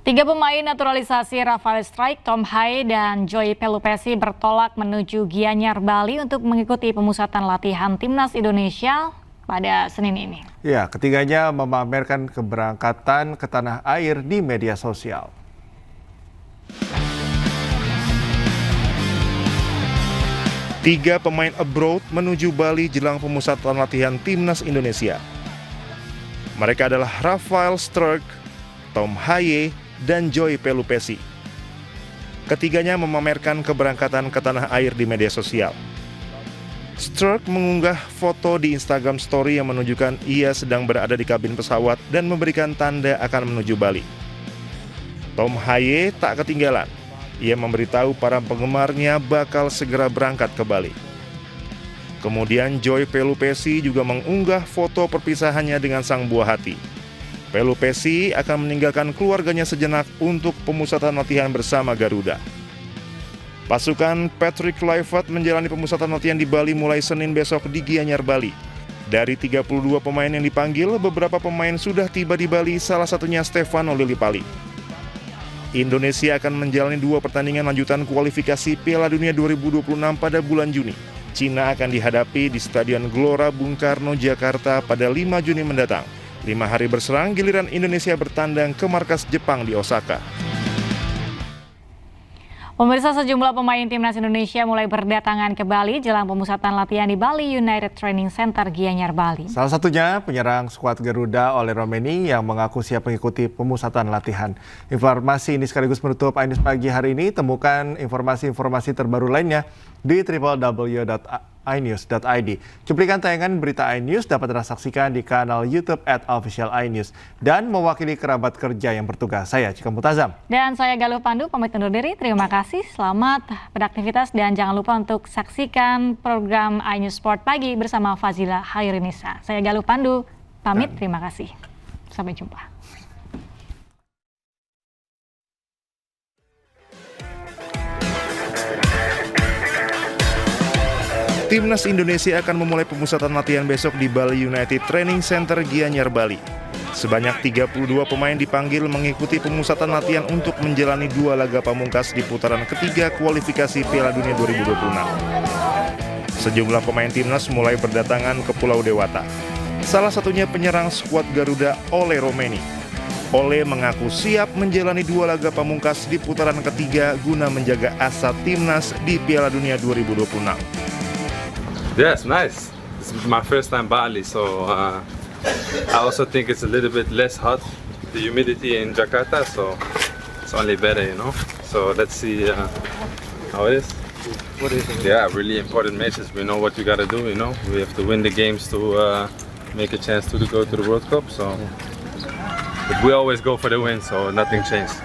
Tiga pemain naturalisasi Rafael Struijk, Tom Haye, dan Joy Pelupessy bertolak menuju Gianyar, Bali untuk mengikuti pemusatan latihan Timnas Indonesia pada Senin ini. Ya, ketiganya memamerkan keberangkatan ke tanah air di media sosial. Tiga pemain abroad menuju Bali jelang pemusatan latihan Timnas Indonesia. Mereka adalah Rafael Struijk, Tom Haye, dan Joy Pelupessy. Ketiganya memamerkan keberangkatan ke tanah air di media sosial. Struijk mengunggah foto di Instagram Story yang menunjukkan ia sedang berada di kabin pesawat dan memberikan tanda akan menuju Bali. Tom Haye tak ketinggalan. Ia memberitahu para penggemarnya bakal segera berangkat ke Bali. Kemudian Joy Pelupessy juga mengunggah foto perpisahannya dengan sang buah hati. Pelupessy akan meninggalkan keluarganya sejenak untuk pemusatan latihan bersama Garuda. Pasukan Patrick Kluivert menjalani pemusatan latihan di Bali mulai Senin besok di Gianyar, Bali. Dari 32 pemain yang dipanggil, beberapa pemain sudah tiba di Bali, salah satunya Stefano Lillipali. Indonesia akan menjalani 2 pertandingan lanjutan kualifikasi Piala Dunia 2026 pada bulan Juni. Cina akan dihadapi di Stadion Gelora Bung Karno, Jakarta pada 5 Juni mendatang. 5 hari berserang, giliran Indonesia bertandang ke markas Jepang di Osaka. Pemirsa, sejumlah pemain Timnas Indonesia mulai berdatangan ke Bali jelang pemusatan latihan di Bali United Training Center Gianyar, Bali. Salah satunya penyerang skuad Garuda Ole Romeni yang mengaku siap mengikuti pemusatan latihan. Informasi ini sekaligus menutup iNews Pagi hari ini. Temukan informasi-informasi terbaru lainnya di www.inews.id. Cuplikan tayangan berita iNews dapat Anda saksikan di kanal YouTube @official_inews. Dan mewakili kerabat kerja yang bertugas, saya Cika Mutazam. Dan saya Galuh Pandu, pamit undur diri. Terima kasih, selamat beraktivitas, dan jangan lupa untuk saksikan program iNews Sport Pagi bersama Fazila Hairinisa. Saya Galuh Pandu, pamit, terima kasih. Sampai jumpa. Timnas Indonesia akan memulai pemusatan latihan besok di Bali United Training Center Gianyar, Bali. Sebanyak 32 pemain dipanggil mengikuti pemusatan latihan untuk menjalani 2 laga pamungkas di putaran ketiga kualifikasi Piala Dunia 2026. Sejumlah pemain timnas mulai berdatangan ke Pulau Dewata. Salah satunya penyerang skuad Garuda Ole Romeni. Ole mengaku siap menjalani 2 laga pamungkas di putaran ketiga guna menjaga asa timnas di Piala Dunia 2026. Yes, nice. This is my first time Bali, so I also think it's a little bit less hot, the humidity in Jakarta, so it's only better, you know. So let's see how it is. What is it? Yeah, really important matches. We know what we got to do, you know. We have to win the games to make a chance to go to the World Cup, so but we always go for the win, so nothing changed.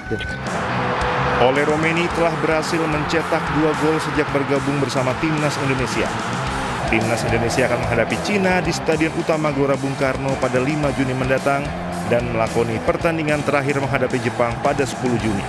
Ole Romeni telah berhasil mencetak 2 gol sejak bergabung bersama Timnas Indonesia. Timnas Indonesia akan menghadapi Cina di Stadion Utama Gelora Bung Karno pada 5 Juni mendatang dan melakoni pertandingan terakhir menghadapi Jepang pada 10 Juni.